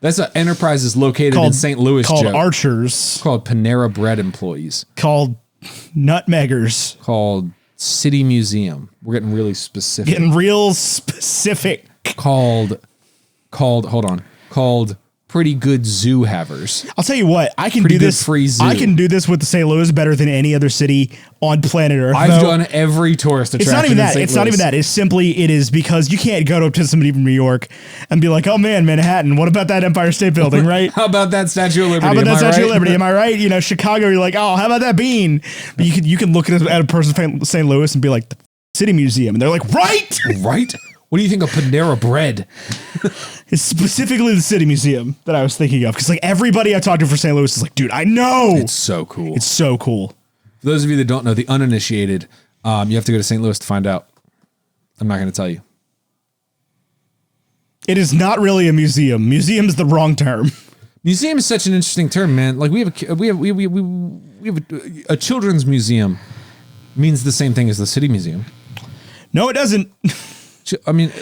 That's an Enterprise is located in St. Louis. Called Archers. Called Panera Bread employees. Called Nutmeggers. Called City Museum. We're getting really specific. Called Pretty Good Zoo Havers. I'll tell you what, I can do this. Free zoo. I can do this with the St. Louis better than any other city on planet Earth. I've done every tourist attraction. It's not even that. It's not even that. It's simply it is because you can't go up to somebody from New York and be like, "Oh man, Manhattan. What about that Empire State Building?" Right? How about that Statue of Liberty? How about that Statue of Liberty? Am I right? You know, Chicago. You're like, "Oh, how about that bean?" But you can look at a person from St. Louis and be like, "The City Museum," and they're like, "Right, right." What do you think of Panera Bread? It's specifically the City Museum that I was thinking of. Because like everybody I talked to for St. Louis is like, dude, I know. It's so cool. It's so cool. For those of you that don't know, the uninitiated, you have to go to St. Louis to find out. I'm not going to tell you. It is not really a museum. Museum is the wrong term. Museum is such an interesting term, man. Like we have a children's museum means the same thing as the city museum. No, it doesn't. I mean,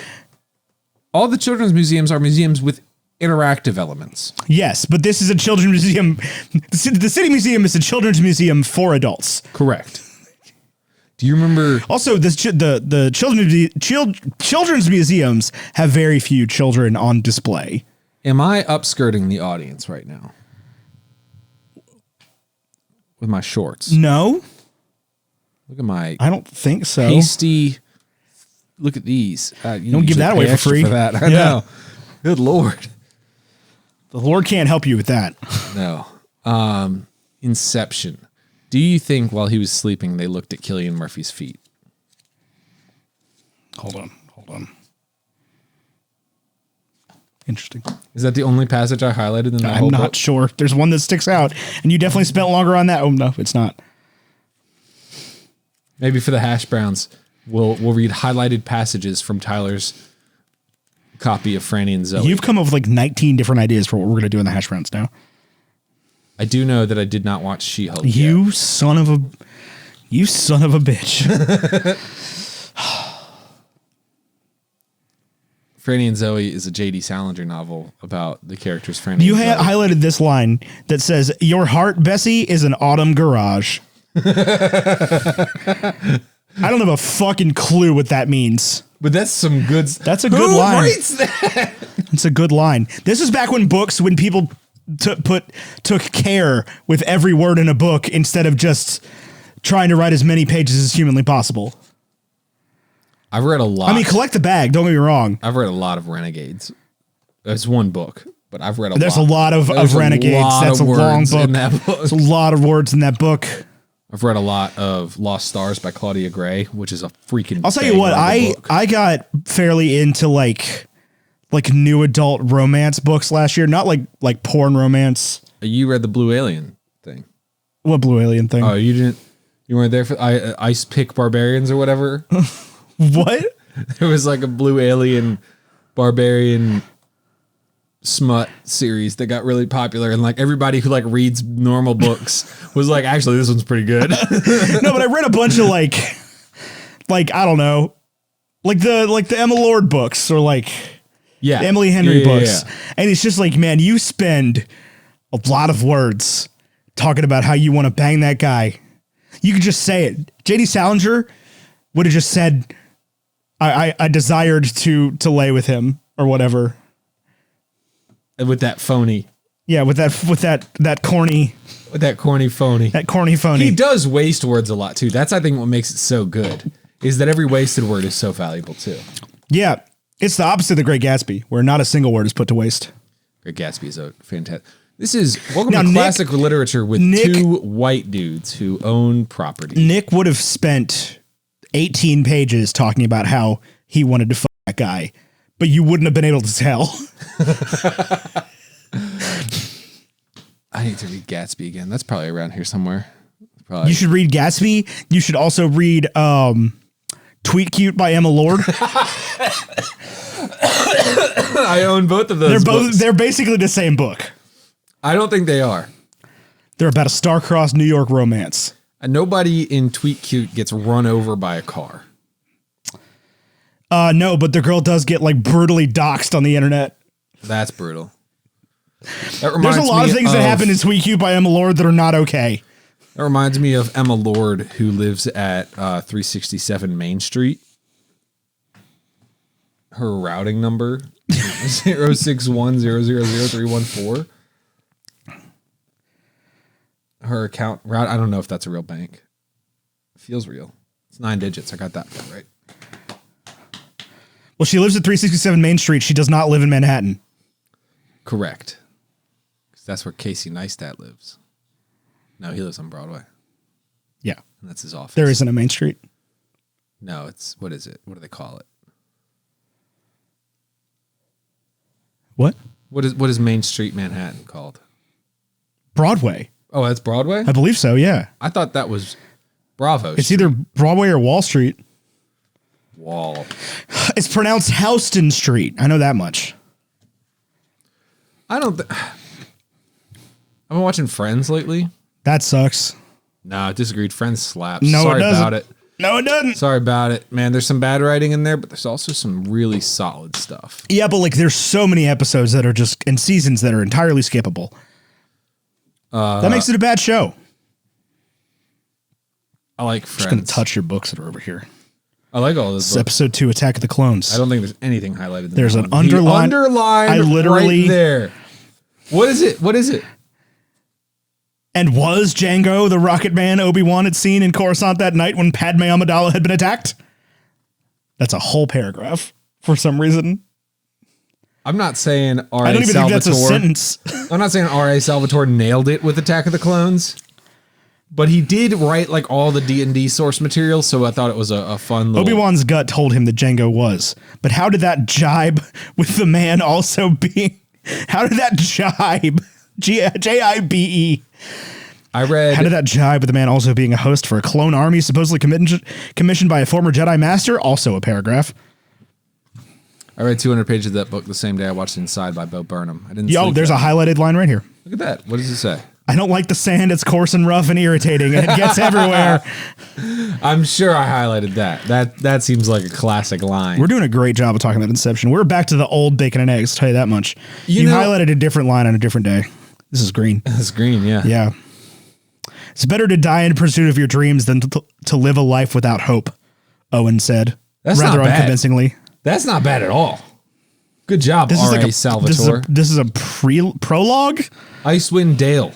all the children's museums are museums with interactive elements. Yes, but this is a children's museum. The city museum is a children's museum for adults. Correct. Do you remember? Also, the children's museums have very few children on display. Am I upskirting the audience right now with my shorts? No, Look at my I don't think so. pasty. Look at these. You Don't give usually that away pay for extra free. For that. I Yeah. know. Good Lord. The Lord can't help you with that. No. Inception. Do you think while he was sleeping, they looked at Cillian Murphy's feet? Hold on. Interesting. Is that the only passage I highlighted in the I'm whole not book? sure. There's one that sticks out, and you definitely spent longer on that. Oh no, it's not. Maybe for the hash browns, we'll read highlighted passages from Tyler's copy of Franny and Zoe. You've come up with like 19 different ideas for what we're going to do in the hash browns now. I do know that I did not watch She-Hulk You yet. son of a bitch. Franny and Zoe is a J.D. Salinger novel about the characters Franny You and Zoe. highlighted this line that says, "Your heart, Bessie, is an autumn garage." I don't have a fucking clue what that means. But that's some good... That's a good Who line. writes that? It's a good line. This is back when people took care with every word in a book instead of just trying to write as many pages as humanly possible. I've read a lot. I mean, collect the bag. Don't get me wrong. I've read a lot of Renegades. That's one book, but I've read a There's lot. a lot of There's Renegades. lot That's of a long words book. in that book. There's a lot of words in that book. I've read a lot of Lost Stars by Claudia Gray, which is a freaking. I'll tell you what, banger of a book. I got fairly into like new adult romance books last year. Not like porn romance. You read the Blue Alien thing. What Blue Alien thing? Oh, you didn't. You weren't there for Ice Pick Barbarians or whatever. What? There was like a Blue Alien barbarian smut series that got really popular, and like everybody who like reads normal books was like, actually, this one's pretty good. No, but I read a bunch of like I don't know, like the Emma Lord books or like Yeah, the Emily Henry Yeah. books, and it's just like, man, you spend a lot of words talking about how you want to bang that guy. You could just say it. J.D. Salinger would have just said, I desired to lay with him or whatever. With that phony, Yeah, with that corny phony. that corny phony. He does waste words a lot too. That's I think what makes it so good is that every wasted word is so valuable too. Yeah, it's the opposite of The Great Gatsby, where not a single word is put to waste. Great Gatsby is a fantastic. This is welcome Now, to Nick- classic literature with Nick- two white dudes who own property. Nick would have spent 18 pages talking about how he wanted to fuck that guy, but you wouldn't have been able to tell. I need to read Gatsby again. That's probably around here somewhere. Probably. You should read Gatsby. You should also read Tweet Cute by Emma Lord. I own both of those. They're basically the same book. I don't think they are. They're about a star-crossed New York romance. Nobody in Tweet Cute gets run over by a car. No, but the girl does get like brutally doxxed on the internet. That's brutal. There's a lot of things that happen in Tweet Cute by Emma Lord that are not okay. That reminds me of Emma Lord, who lives at 367 Main Street. Her routing number 061000314. Her account route. I don't know if that's a real bank. It feels real. It's 9 digits. I got that part right. Well, she lives at 367 Main Street. She does not live in Manhattan. Correct. Because that's where Casey Neistat lives. No, he lives on Broadway. Yeah. And that's his office. There isn't a Main Street. No, it's, what is it? What do they call it? What? What is Main Street Manhattan called? Broadway. Oh, that's Broadway? I believe so, yeah. I thought that was Bravo. It's either Broadway or Wall Street. Wall. It's pronounced Houston Street. I know that much. I don't. I've been watching Friends lately. That sucks. No, I disagreed. Friends slaps. No, Sorry it doesn't. about it. No, it doesn't. Sorry about it, man. There's some bad writing in there, but there's also some really solid stuff. Yeah, but like there's so many episodes that are just and seasons that are entirely skippable. That makes it a bad show. I like I'm just gonna Friends. touch your books that are over here. I like all those It's books. episode 2, Attack of the Clones. I don't think there's anything highlighted. In There's that an one. underline- The underline. I literally- right there. What is it? What is it? And was Django the Rocket Man Obi-Wan had seen in Coruscant that night when Padme Amidala had been attacked? That's a whole paragraph for some reason. I'm not saying R.A. I don't even Salvatore. think that's a sentence. I'm not saying R.A. Salvatore nailed it with Attack of the Clones, but he did write like all the D&D source material, so I thought it was a fun little... Obi-Wan's gut told him that Django was. But how did that jibe with the man also being... How did that jibe? J-I-B-E. I read... How did that jibe with the man also being a host for a clone army supposedly commissioned by a former Jedi Master? Also a paragraph. I read 200 pages of that book the same day I watched Inside by Bo Burnham. I didn't Yo, sleep there's a that night. highlighted line right here. Look at that. What does it say? I don't like the sand. It's coarse and rough and irritating, and it gets everywhere. I'm sure I highlighted that. That seems like a classic line. We're doing a great job of talking about Inception. We're back to the old bacon and eggs, I'll tell you that much. You know- highlighted a different line on a different day. This is green. It's green, yeah. Yeah. It's better to die in pursuit of your dreams than to live a life without hope, Owen said. That's rather not bad. unconvincingly. That's not bad at all. Good job, This is R.A. like a Salvatore. This is a prologue. Icewind Dale.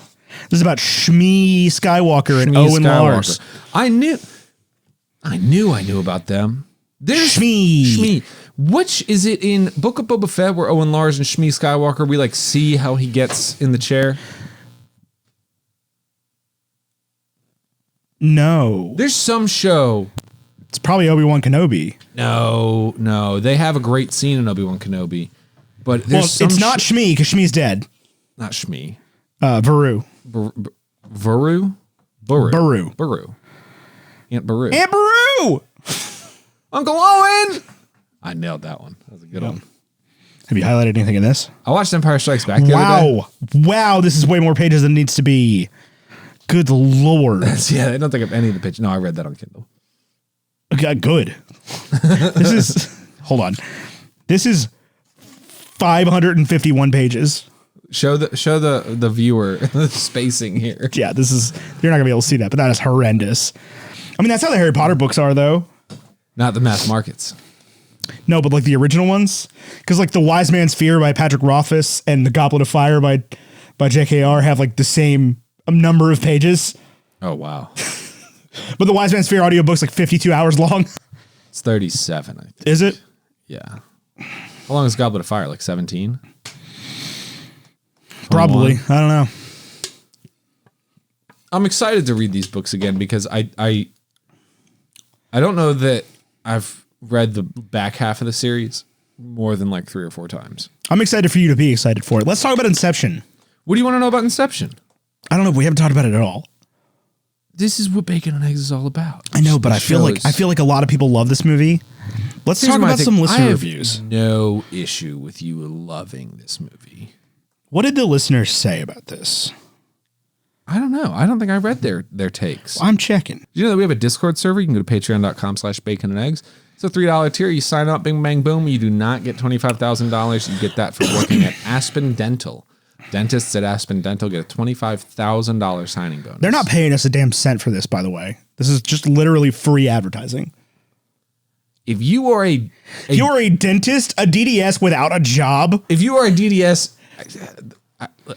This is about Shmi Skywalker and Shmi Owen Skywalker. Lars. I knew about them. There's Shmi. Which is it in Book of Boba Fett where Owen Lars and Shmi Skywalker, we like see how he gets in the chair? No. There's some show. It's probably Obi-Wan Kenobi. No. They have a great scene in Obi-Wan Kenobi. But there's Well, some it's not Shmi because Shmi's dead. not Shmi. Varu. Baru? Baru. Aunt Baru. Aunt Baru! Uncle Owen! I nailed that one. That was a good one. Have you highlighted anything in this? I watched Empire Strikes Back the other day. Wow, this is way more pages than it needs to be. Good Lord. Yeah, I don't think of any of the pitch. No, I read that on Kindle. Okay, good. This is, hold on. This is 551 pages. Show the viewer the spacing here. Yeah, this is, you're not gonna be able to see that, but that is horrendous. I mean, that's how the Harry Potter books are though. Not the mass markets. No, but like the original ones. Because like The Wise Man's Fear by Patrick Rothfuss and The Goblet of Fire by JKR have like the same number of pages. Oh wow. But The Wise Man's Fear audiobook's like 52 hours long. It's 37, I think. Is it? Yeah. How long is Goblet of Fire? Like 17? Probably. I don't know. I'm excited to read these books again because I don't know that I've read the back half of the series more than like 3 or 4 times. I'm excited for you to be excited for it. Let's talk about Inception. What do you want to know about Inception? I don't know if we haven't talked about it at all. This is what Bacon and Eggs is all about. I know, but I feel like a lot of people love this movie. Let's talk about some listener reviews. No issue with you loving this movie. What did the listeners say about this? I don't know. I don't think I read their takes. I'm checking. Do you know that we have a Discord server? You can go to patreon.com/baconandeggs. It's a $3 tier. You sign up, bing, bang, boom. You do not get $25,000. You get that for working at Aspen Dental. Dentists at Aspen Dental get a $25,000 signing bonus. They're not paying us a damn cent for this, by the way. This is just literally free advertising. If you are a You're a dentist, a DDS without a job. if you are a DDS,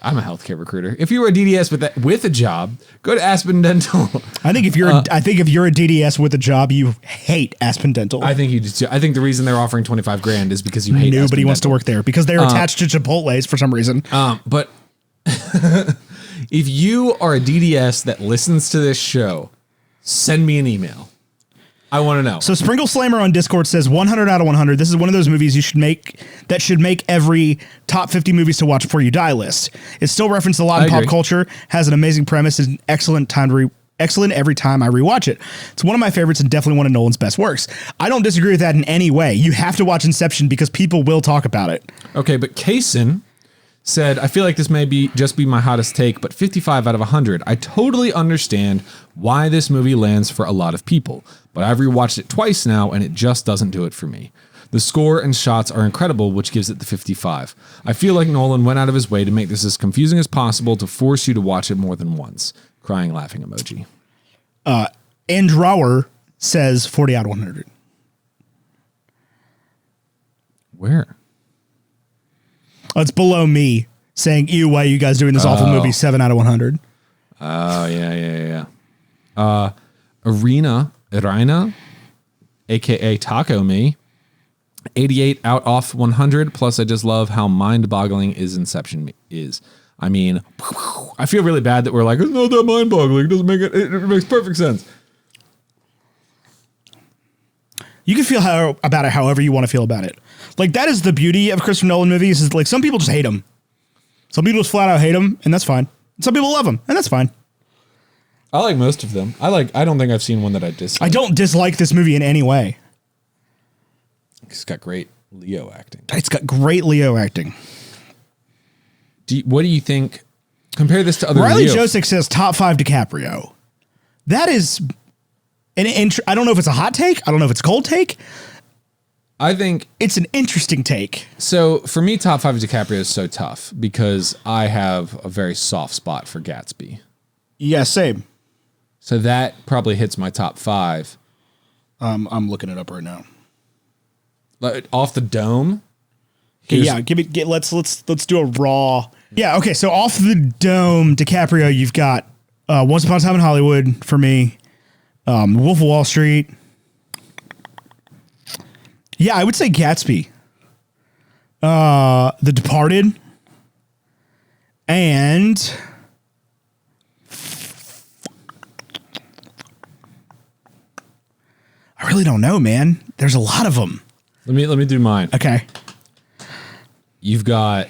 I'm a healthcare recruiter. If you are a DDS with a job, go to Aspen Dental. I think if you're a DDS with a job, you hate Aspen Dental. I think you do too. I think the reason they're offering $25,000 is because you hate Nobody Aspen wants to Dental. work there because they're attached to Chipotle's for some reason. But if you are a DDS that listens to this show, send me an email. I want to know. So Sprinkle Slammer on Discord says 100 out of 100. This is one of those movies you should make every top 50 movies to watch before you die list. It's still referenced a lot in pop culture, has an amazing premise, and excellent every time I rewatch it. It's one of my favorites and definitely one of Nolan's best works. I don't disagree with that in any way. You have to watch Inception because people will talk about it. Okay, but Kaysen said, I feel like this may just be my hottest take, but 55 out of 100. I totally understand why this movie lands for a lot of people, but I've rewatched it twice now and it just doesn't do it for me. The score and shots are incredible, which gives it the 55. I feel like Nolan went out of his way to make this as confusing as possible to force you to watch it more than once. Crying, laughing emoji. Andrower says 40 out of 100. Where? Oh, it's below me saying, ew, why are you guys doing this awful movie? 7 out of 100. Oh, yeah. Irina, a.k.a. Taco Me, 88 out off 100. Plus, I just love how mind-boggling Inception is. I mean, I feel really bad that we're like, it's not that mind-boggling. It doesn't make it. It makes perfect sense. You can feel about it however you want to feel about it. Like, that is the beauty of Christopher Nolan movies, is like some people just hate them. Some people just flat out hate them, and that's fine. Some people love them, and that's fine. I like most of them. I don't think I've seen one that I dislike. I don't dislike this movie in any way. It's got great Leo acting. It's got great Leo acting. What do you think? Compare this to other Riley Leo. Josick says top 5 DiCaprio. That is I don't know if it's a hot take. I don't know if it's a cold take. I think it's an interesting take. So for me, top 5 of DiCaprio is so tough because I have a very soft spot for Gatsby. Yeah, same. So that probably hits my top 5. I'm looking it up right now. Off the dome. Okay, yeah, let's do a raw. Yeah, okay, so off the dome, DiCaprio, you've got Once Upon a Time in Hollywood for me, Wolf of Wall Street. Yeah, I would say Gatsby, The Departed, and I really don't know, man. There's a lot of them. Let me do mine. Okay. You've got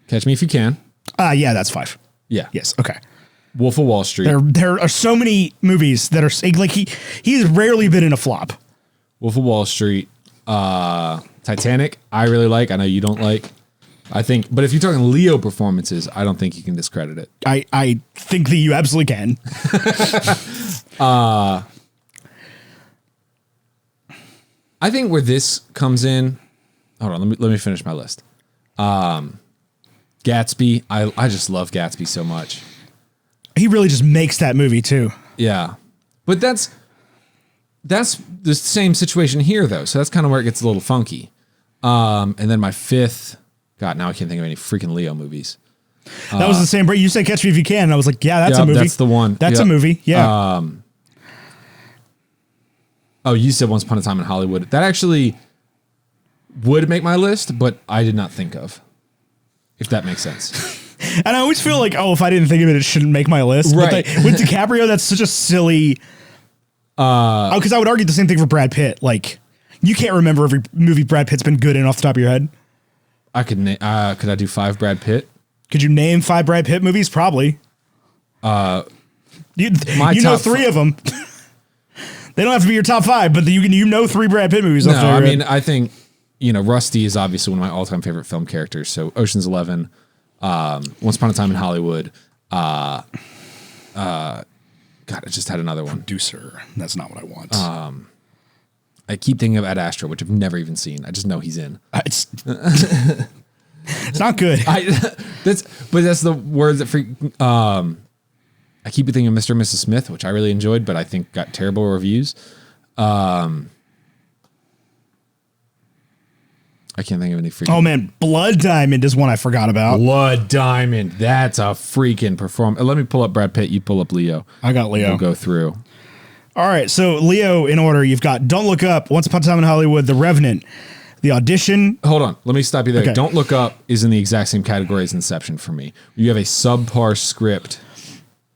Catch Me If You Can. Yeah, that's 5. Yeah. Yes. Okay. Wolf of Wall Street. There are so many movies that are like he's rarely been in a flop. Wolf of Wall Street. Titanic. I really like. I know you don't like. I think, but if you're talking Leo performances, I don't think you can discredit it. I think that you absolutely can. I think where this comes in. Hold on, let me finish my list. Gatsby. I just love Gatsby so much. He really just makes that movie too. Yeah, but that's the same situation here though. So that's kind of where it gets a little funky. And then my 5th. God, now I can't think of any freaking Leo movies. That was the same. But you said Catch Me If You Can, and I was like, yeah, that's a movie. That's the one. That's a movie. Yeah. Oh, you said Once Upon a Time in Hollywood. That actually would make my list, but I did not think of. If that makes sense. And I always feel like, oh, if I didn't think of it, it shouldn't make my list. Right. But with DiCaprio, that's such a silly. Because I would argue the same thing for Brad Pitt. Like, you can't remember every movie Brad Pitt's been good in off the top of your head. I could could I do 5 Brad Pitt? Could you name 5 Brad Pitt movies? Probably. You know 3 of them. They don't have to be your top 5, but you know 3 Brad Pitt movies. No, I mean, I think, Rusty is obviously one of my all-time favorite film characters. So Ocean's 11, Once Upon a Time in Hollywood. God, I just had another one. Producer. That's not what I want. I keep thinking of Ad Astra, which I've never even seen. I just know he's in. It's not good. That's the words that freak. I keep thinking of Mr. and Mrs. Smith, which I really enjoyed, but I think got terrible reviews. I can't think of any freaking. Oh man, Blood Diamond is one I forgot about. Blood Diamond. That's a freaking performance. Let me pull up Brad Pitt. You pull up Leo. I got Leo. We'll go through. All right, so Leo in order. You've got Don't Look Up, Once Upon a Time in Hollywood, The Revenant, The Audition. Hold on. Let me stop you there. Okay. Don't Look Up is in the exact same category as Inception for me. You have a subpar script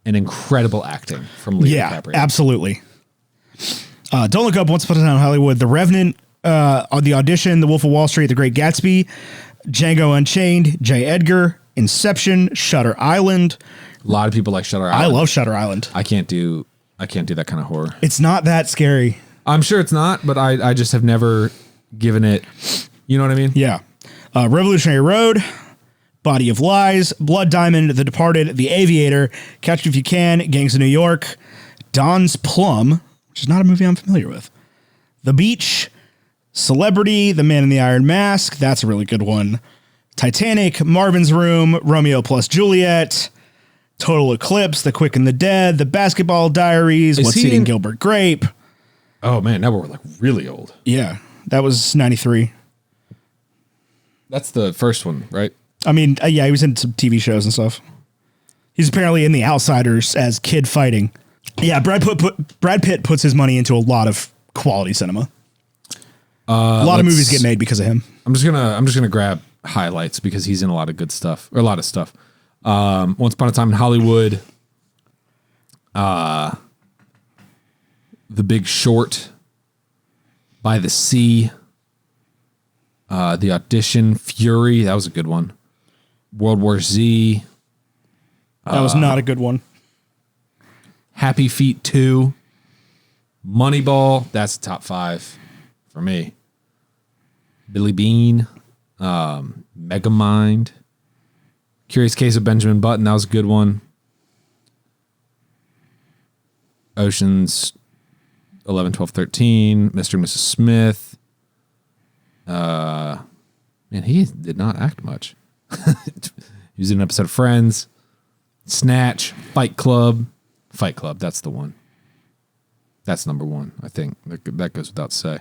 and incredible acting from Leo DiCaprio. Absolutely. Don't Look Up, Once Upon a Time in Hollywood, The Revenant, The Audition, The Wolf of Wall Street, The Great Gatsby, Django Unchained, J. Edgar, Inception, Shutter Island. A lot of people like Shutter Island. I love Shutter Island. I can't do that kind of horror. It's not that scary. I'm sure it's not, but I just have never given it. You know what I mean? Yeah. Revolutionary Road, Body of Lies, Blood Diamond, The Departed, The Aviator, Catch Me If You Can, Gangs of New York, Don's Plum, which is not a movie I'm familiar with, The Beach, Celebrity, The Man in the Iron Mask, that's a really good one, Titanic, Marvin's Room, Romeo plus Juliet, Total Eclipse, The Quick and the Dead, The Basketball Diaries, What's Eating Gilbert Grape. Oh man, now we're like really old. Yeah, that was 93. That's the first one, right? I mean, yeah, he was in some TV shows and stuff. He's apparently in The Outsiders as Kid Fighting. Yeah, Brad Pitt puts his money into a lot of quality cinema. A lot of movies get made because of him. I'm just gonna grab highlights because he's in a lot of good stuff, or a lot of stuff. Once Upon a Time in Hollywood, The Big Short, By the Sea, The Audition, Fury, that was a good one. World War Z. That was not a good one. Happy Feet 2. Moneyball, that's the top 5 for me. Billy Bean. Megamind. Curious Case of Benjamin Button, that was a good one. Oceans 11, 12, 13. Mr. and Mrs. Smith. Man, he did not act much. He was in an episode of Friends. Snatch, Fight Club, that's the one. That's number 1, I think. That goes without say.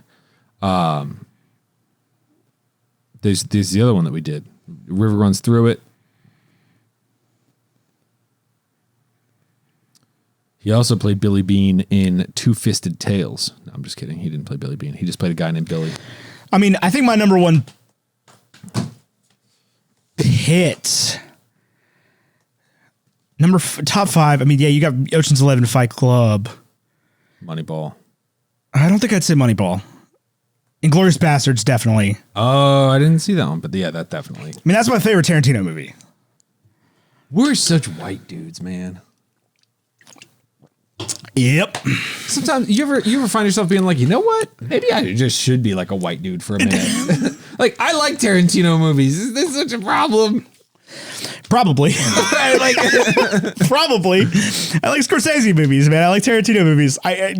There's the other one that we did. River Runs Through It. He also played Billy Bean in Two-Fisted Tales. No, I'm just kidding. He didn't play Billy Bean. He just played a guy named Billy. I mean, I think my number one hit... top 5. I mean, yeah, you got Ocean's 11, Fight Club. Moneyball. I don't think I'd say Moneyball. Inglourious Bastards, definitely. Oh, I didn't see that one, but yeah, that definitely. I mean, that's my favorite Tarantino movie. We're such white dudes, man. Yep. Sometimes you ever find yourself being like, you know what? Maybe I just should be like a white dude for a minute. Like, I like Tarantino movies. Is this such a problem? Probably. Like, probably. I like Scorsese movies, man. I like Tarantino movies. I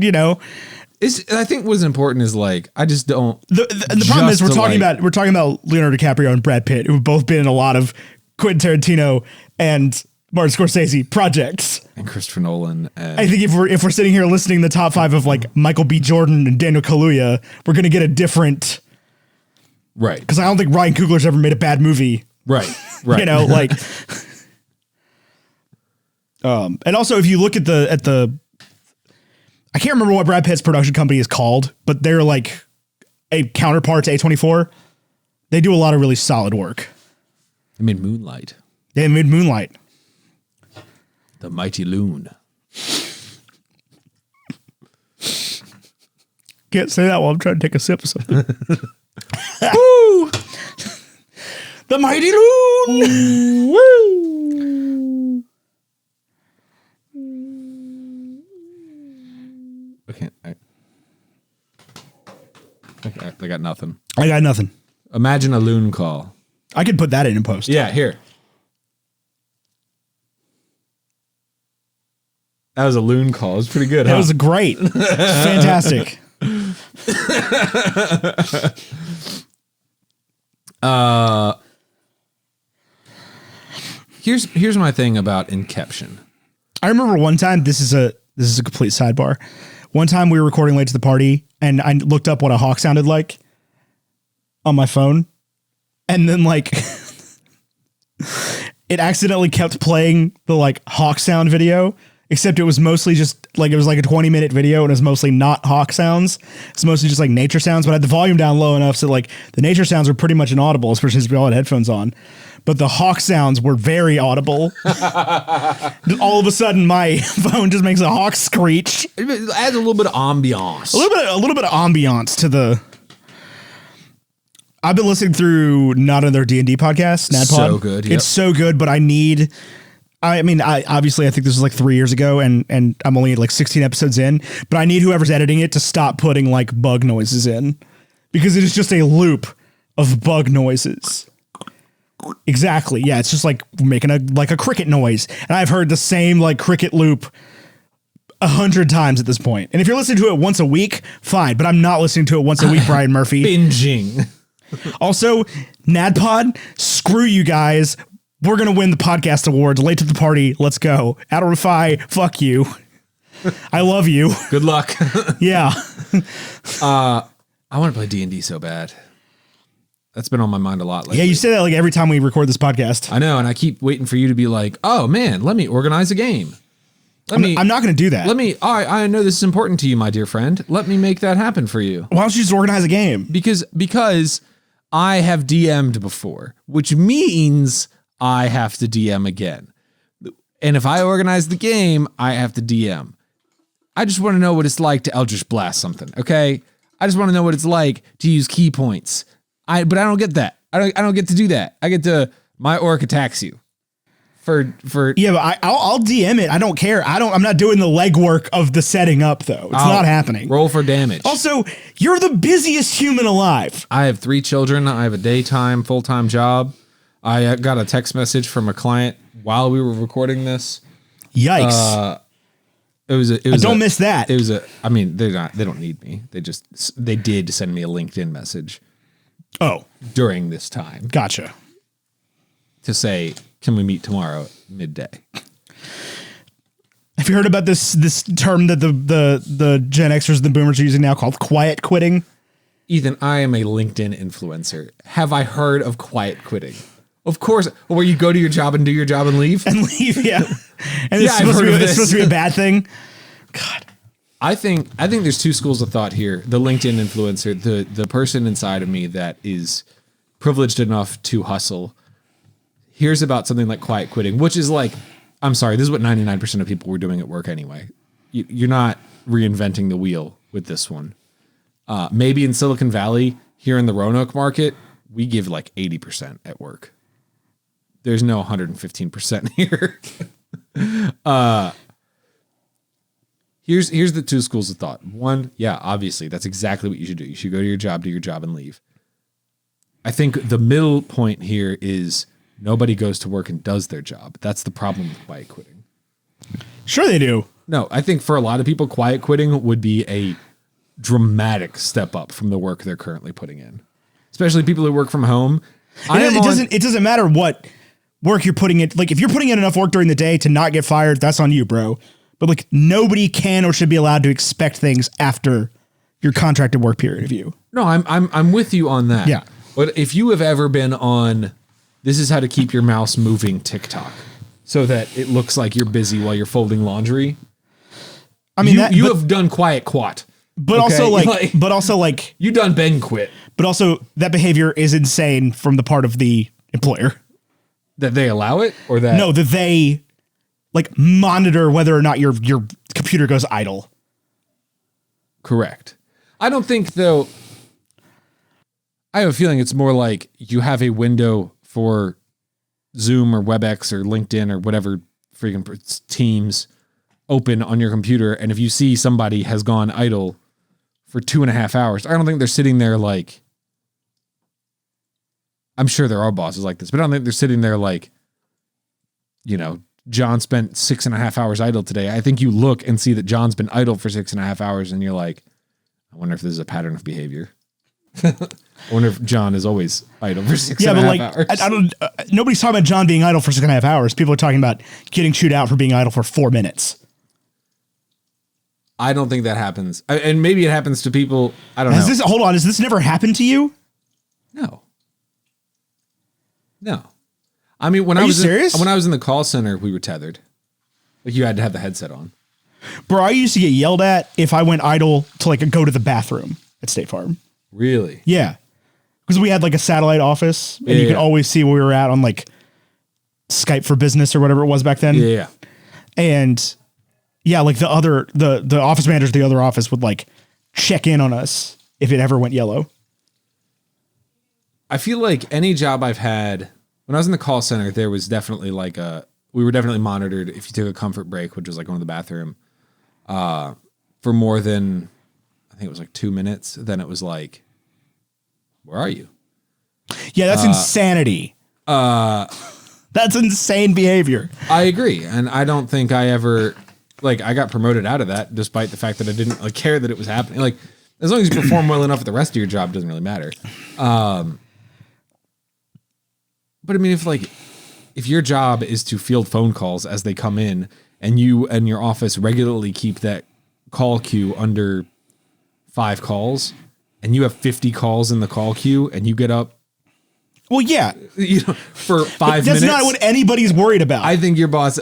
think what's important is like, I just don't. The problem is we're talking about Leonardo DiCaprio and Brad Pitt, who've both been in a lot of Quentin Tarantino and Martin Scorsese projects. And Christopher Nolan. I think if we're sitting here listening to the top 5 of like Michael B. Jordan and Daniel Kaluuya, we're gonna get a different. Right. Because I don't think Ryan Coogler's ever made a bad movie. Right. You know, like. And also, if you look at the, I can't remember what Brad Pitt's production company is called, but they're like a counterpart to A24. They do a lot of really solid work. They made Moonlight. They made Moonlight. The Mighty Loon. Can't say that while I'm trying to take a sip of something. Woo! The Mighty Loon! Woo! I got nothing. I got nothing. Imagine a loon call. I could put that in post. Yeah, here. That was a loon call. It was pretty good. That was great. Fantastic. Here's my thing about Inception. I remember one time, this is a complete sidebar. One time we were recording late to the party and I looked up what a hawk sounded like on my phone. And then like it accidentally kept playing the like hawk sound video, except it was mostly just like, it was like a 20-minute video and it was mostly not hawk sounds. It's mostly just like nature sounds, but I had the volume down low enough so like the nature sounds were pretty much inaudible, especially since we all had headphones on. But the hawk sounds were very audible. All of a sudden, my phone just makes a hawk screech. It adds a little bit of ambiance. A little bit of ambiance to the. I've been listening through not another D&D podcast, NADPod. So good. Yep. It's so good, but I think this was like 3 years ago, and I'm only like 16 episodes in. But I need whoever's editing it to stop putting like bug noises in, because it is just a loop of bug noises. Exactly. Yeah, it's just like making a cricket noise. And I've heard the same like cricket loop 100 times at this point. And if you're listening to it once a week, fine. But I'm not listening to it once a week, Brian Murphy. Binging. Also, NADPOD, screw you guys. We're going to win the podcast awards. Late to the party. Let's go. Adel Rafai, fuck you. I love you. Good luck. Yeah. I want to play D&D so bad. That's been on my mind a lot lately. Yeah, you say that like every time we record this podcast. I know, and I keep waiting for you to be like, oh man, let me organize a game. I'm not going to do that. I know this is important to you, my dear friend. Let me make that happen for you. Why don't you just organize a game? Because I have DM'd before, which means I have to DM again. And if I organize the game, I have to DM. I just want to know what it's like to Eldritch Blast something, okay? I just want to know what it's like to use key points. But I don't get that. I don't get to do that. I get to my orc attacks you. Yeah, but I'll DM it. I don't care. I'm not doing the legwork of the setting up though. It's not happening. Roll for damage. Also, you're the busiest human alive. I have 3 children. I have a daytime, full-time job. I got a text message from a client while we were recording this. Yikes. Don't miss that. I mean, they don't need me. They did send me a LinkedIn message. Oh, during this time. Gotcha. To say, can we meet tomorrow at midday? Have you heard about this term that the Gen Xers and the Boomers are using now called quiet quitting? Ethan, I am a LinkedIn influencer. Have I heard of quiet quitting? Of course, where you go to your job and do your job and leave? And leave, yeah. And yeah, it's supposed to be a bad thing. God. I think there's 2 schools of thought here. The LinkedIn influencer, the person inside of me that is privileged enough to hustle, hears about something like quiet quitting, which is like, I'm sorry, this is what 99% of people were doing at work anyway. You're not reinventing the wheel with this one. Maybe in Silicon Valley, here in the Roanoke market, we give like 80% at work. There's no 115% here. Here's the 2 schools of thought. One, yeah, obviously, that's exactly what you should do. You should go to your job, do your job, and leave. I think the middle point here is nobody goes to work and does their job. That's the problem with quiet quitting. Sure they do. No, I think for a lot of people, quiet quitting would be a dramatic step up from the work they're currently putting in. Especially people who work from home. It doesn't matter what work you're putting in. Like if you're putting in enough work during the day to not get fired, that's on you, bro. But like nobody can or should be allowed to expect things after your contracted work period of you. No, I'm with you on that. Yeah. But if you have ever been on this is how to keep your mouse moving TikTok so that it looks like you're busy while you're folding laundry. I mean, you have done quiet quat. But okay? also like you done Ben quit. But also that behavior is insane from the part of the employer. That they allow it or that no, that they like monitor whether or not your computer goes idle. Correct. I don't think though. I have a feeling it's more like you have a window for Zoom or WebEx or LinkedIn or whatever freaking Teams open on your computer. And if you see somebody has gone idle for 2.5 hours, I don't think they're sitting there like, I'm sure there are bosses like this, but I don't think they're sitting there like, you know, John spent 6.5 hours idle today. I think you look and see that John's been idle for 6.5 hours and you're like, I wonder if this is a pattern of behavior. I wonder if John is always idle for 6.5 hours. I don't. Nobody's talking about John being idle for 6.5 hours. People are talking about getting chewed out for being idle for 4 minutes. I don't think that happens, and maybe it happens to people. I don't know. Hold on, has this never happened to you? No. I mean, when I was serious? When I was in the call center, we were tethered. Like you had to have the headset on. Bro, I used to get yelled at if I went idle to like go to the bathroom at State Farm. Really? Yeah. Because we had like a satellite office and you could always see where we were at on like Skype for Business or whatever it was back then. Yeah. And yeah, like the office managers of the other office would like check in on us if it ever went yellow. I feel like any job I've had, when I was in the call center, there was definitely like we were definitely monitored if you took a comfort break, which was like going to the bathroom, for more than, I think it was like 2 minutes. Then it was like, where are you? Yeah, that's insanity. That's insane behavior. I agree. And I don't think I ever, like, I got promoted out of that despite the fact that I didn't like care that it was happening. Like, as long as you perform well enough at the rest of your job, it doesn't really matter. But I mean, if your job is to field phone calls as they come in and you and your office regularly keep that call queue under 5 calls and you have 50 calls in the call queue and you get up, well, yeah, for 5 minutes. That's not what anybody's worried about. I think your boss.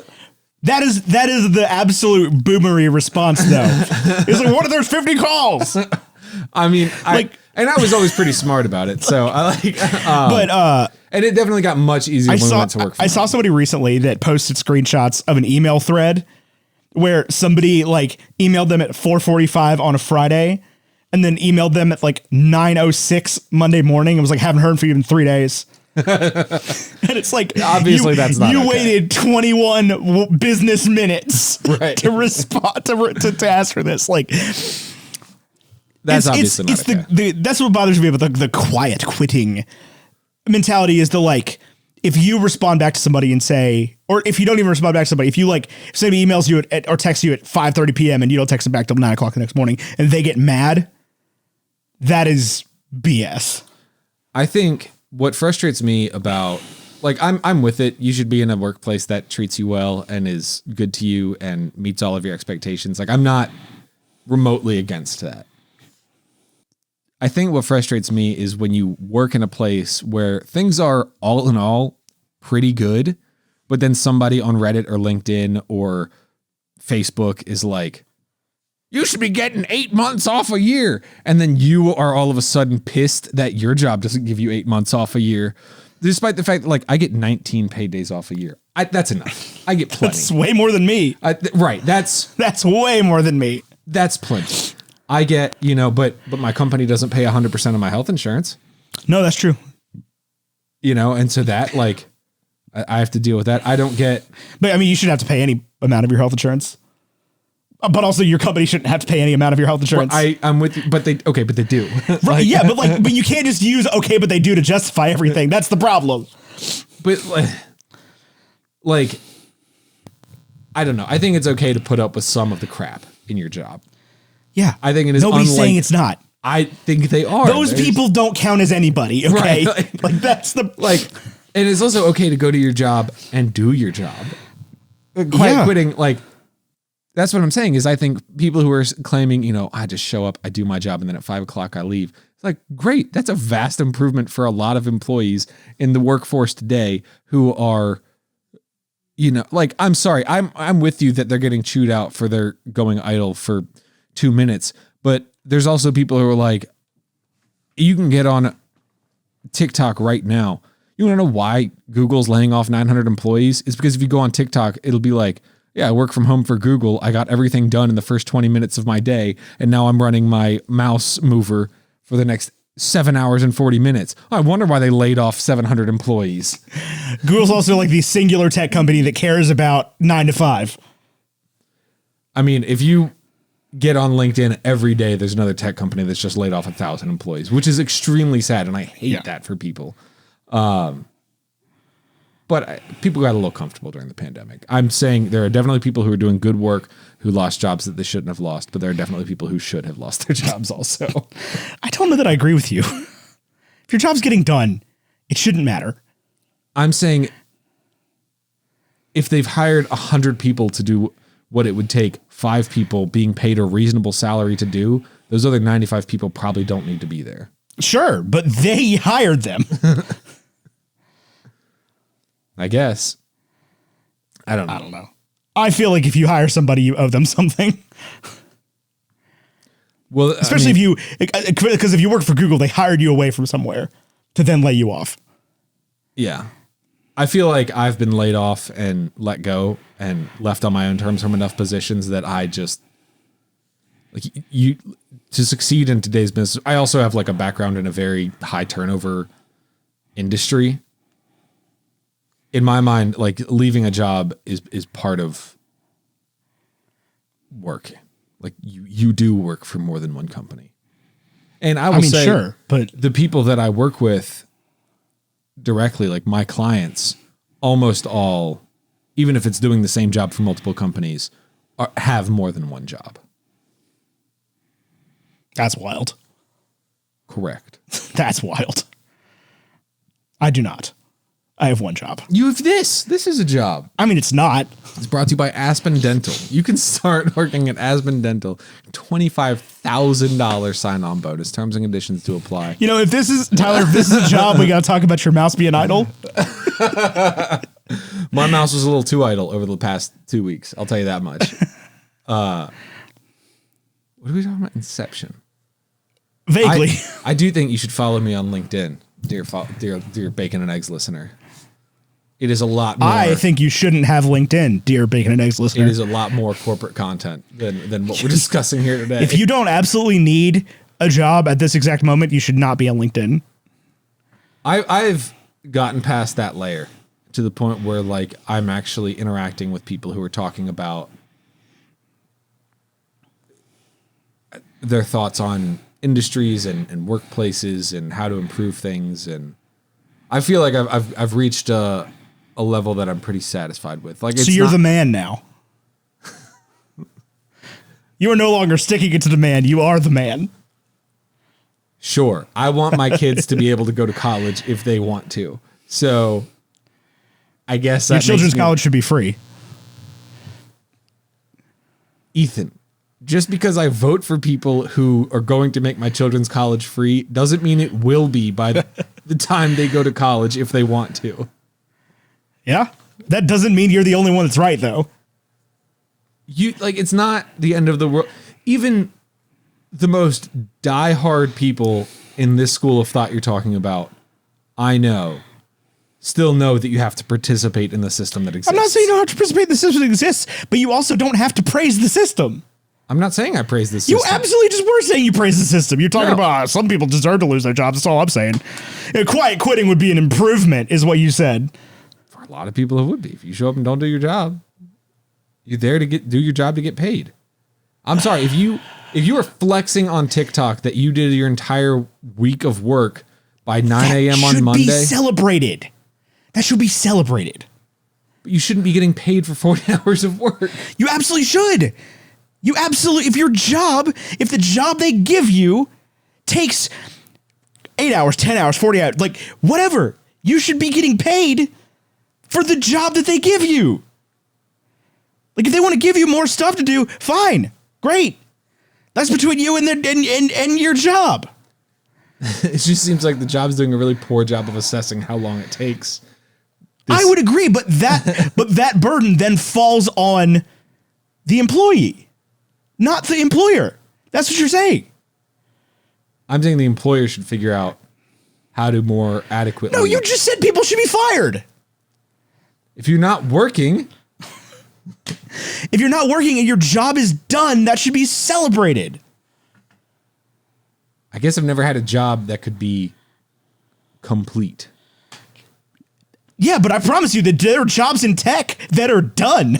That is the absolute boomery response, though. It's like, what if there's 50 calls? I mean, I was always pretty smart about it. So I like, and it definitely got much easier when we went to work. I saw somebody recently that posted screenshots of an email thread where somebody like emailed them at 4:45 on a Friday and then emailed them at like 9:06 Monday morning and was like, haven't heard from you in 3 days. And it's like, obviously that's not you okay. waited 21 business minutes to respond to ask for this. Like, that's obviously not okay. That's what bothers me about the quiet quitting mentality is the like, if you respond back to somebody and say, or if you don't even respond back to somebody, if you like, if somebody emails you or texts you at 5:30 p.m. and you don't text them back till 9 o'clock the next morning and they get mad, that is BS. I think what frustrates me about, like, I'm with it. You should be in a workplace that treats you well and is good to you and meets all of your expectations. Like, I'm not remotely against that. I think what frustrates me is when you work in a place where things are all in all pretty good, but then somebody on Reddit or LinkedIn or Facebook is like, you should be getting 8 months off a year. And then you are all of a sudden pissed that your job doesn't give you 8 months off a year, despite the fact that, like, I get 19 paid days off a year. That's enough. I get plenty. That's way more than me. Right. That's way more than me. That's plenty. I get, but my company doesn't pay 100% of my health insurance. No, that's true. And so that, like, I have to deal with that. I don't get. But I mean, you shouldn't have to pay any amount of your health insurance. But also, your company shouldn't have to pay any amount of your health insurance. Well, I'm with you, but they do. Right? Yeah, but you can't just use okay, but they do to justify everything. That's the problem. But like, I don't know. I think it's okay to put up with some of the crap in your job. Yeah, I think it is. Nobody's saying it's not. I think they are. Those people don't count as anybody. Okay, right? Like that's the like. And it's also okay to go to your job and do your job. Quiet quitting, like. That's what I'm saying is I think people who are claiming, I just show up, I do my job, and then at 5 o'clock I leave. It's like, great. That's a vast improvement for a lot of employees in the workforce today who are, like, I'm sorry. I'm with you that they're getting chewed out for their going idle for 2 minutes. But there's also people who are like, you can get on TikTok right now. You want to know why Google's laying off 900 employees? It's because if you go on TikTok, it'll be like, yeah, I work from home for Google. I got everything done in the first 20 minutes of my day. And now I'm running my mouse mover for the next 7 hours and 40 minutes. I wonder why they laid off 700 employees. Google's also like the singular tech company that cares about 9 to 5. I mean, if you get on LinkedIn every day, there's another tech company that's just laid off 1,000 employees, which is extremely sad. And I hate that for people. But people got a little comfortable during the pandemic. I'm saying there are definitely people who are doing good work who lost jobs that they shouldn't have lost, but there are definitely people who should have lost their jobs also. I don't know that I agree with you. If your job's getting done, it shouldn't matter. I'm saying if they've hired 100 people to do what it would take 5 people being paid a reasonable salary to do, those other 95 people probably don't need to be there. Sure, but they hired them. I guess. I don't know. I feel like if you hire somebody, you owe them something. Well, especially because if you work for Google, they hired you away from somewhere to then lay you off. Yeah. I feel like I've been laid off and let go and left on my own terms from enough positions that I just like to succeed in today's business. I also have like a background in a very high turnover industry. In my mind, like leaving a job is part of work. Like you do work for more than one company. And I will say, sure, but the people that I work with directly, like my clients, almost all, even if it's doing the same job for multiple companies, have more than one job. That's wild. Correct. That's wild. I do not. I have one job. You have this. This is a job. I mean, it's not. It's brought to you by Aspen Dental. You can start working at Aspen Dental. $25,000 sign-on bonus. Terms and conditions to apply. You know, if this is, Tyler, if this is a job, we got to talk about your mouse being idle. My mouse was a little too idle over the past 2 weeks. I'll tell you that much. What are we talking about? Inception. Vaguely. I do think you should follow me on LinkedIn, dear Bacon and Eggs listener. It is a lot more. I think you shouldn't have LinkedIn, dear Bacon and Eggs listener. It is a lot more corporate content than what we're discussing here today. If you don't absolutely need a job at this exact moment, you should not be on LinkedIn. I've gotten past that layer to the point where like I'm actually interacting with people who are talking about their thoughts on industries and workplaces and how to improve things, and I feel like I've reached a level that I'm pretty satisfied with. Like, so you're the man now. You are no longer sticking it to the man. You are the man. Sure, I want my kids to be able to go to college if they want to. So I guess that your children's college should be free. Ethan, just because I vote for people who are going to make my children's college free doesn't mean it will be by the time they go to college if they want to. Yeah. That doesn't mean you're the only one that's right, though. It's not the end of the world. Even the most diehard people in this school of thought you're talking about, I know, still know that you have to participate in the system that exists. I'm not saying you don't have to participate in the system that exists, but you also don't have to praise the system. I'm not saying I praise this system. You absolutely just were saying you praise the system. You're talking about some people deserve to lose their jobs. That's all I'm saying. Quiet quitting would be an improvement, is what you said. For a lot of people, it would be. If you show up and don't do your job, you're there to do your job to get paid. I'm sorry, if you were flexing on TikTok that you did your entire week of work by 9 a.m. on Monday. That should be celebrated. That should be celebrated. But you shouldn't be getting paid for 40 hours of work. You absolutely should. You absolutely, if the job they give you takes 8 hours, 10 hours, 40 hours, like whatever, you should be getting paid for the job that they give you. Like if they want to give you more stuff to do, fine, great. That's between you and your job. It just seems like the job's doing a really poor job of assessing how long it takes. I would agree, but that burden then falls on the employee. Not the employer. That's what you're saying. I'm saying the employer should figure out how to more adequately. No, you just said people should be fired. If you're not working. If you're not working and your job is done, that should be celebrated. I guess I've never had a job that could be complete. Yeah, but I promise you that there are jobs in tech that are done.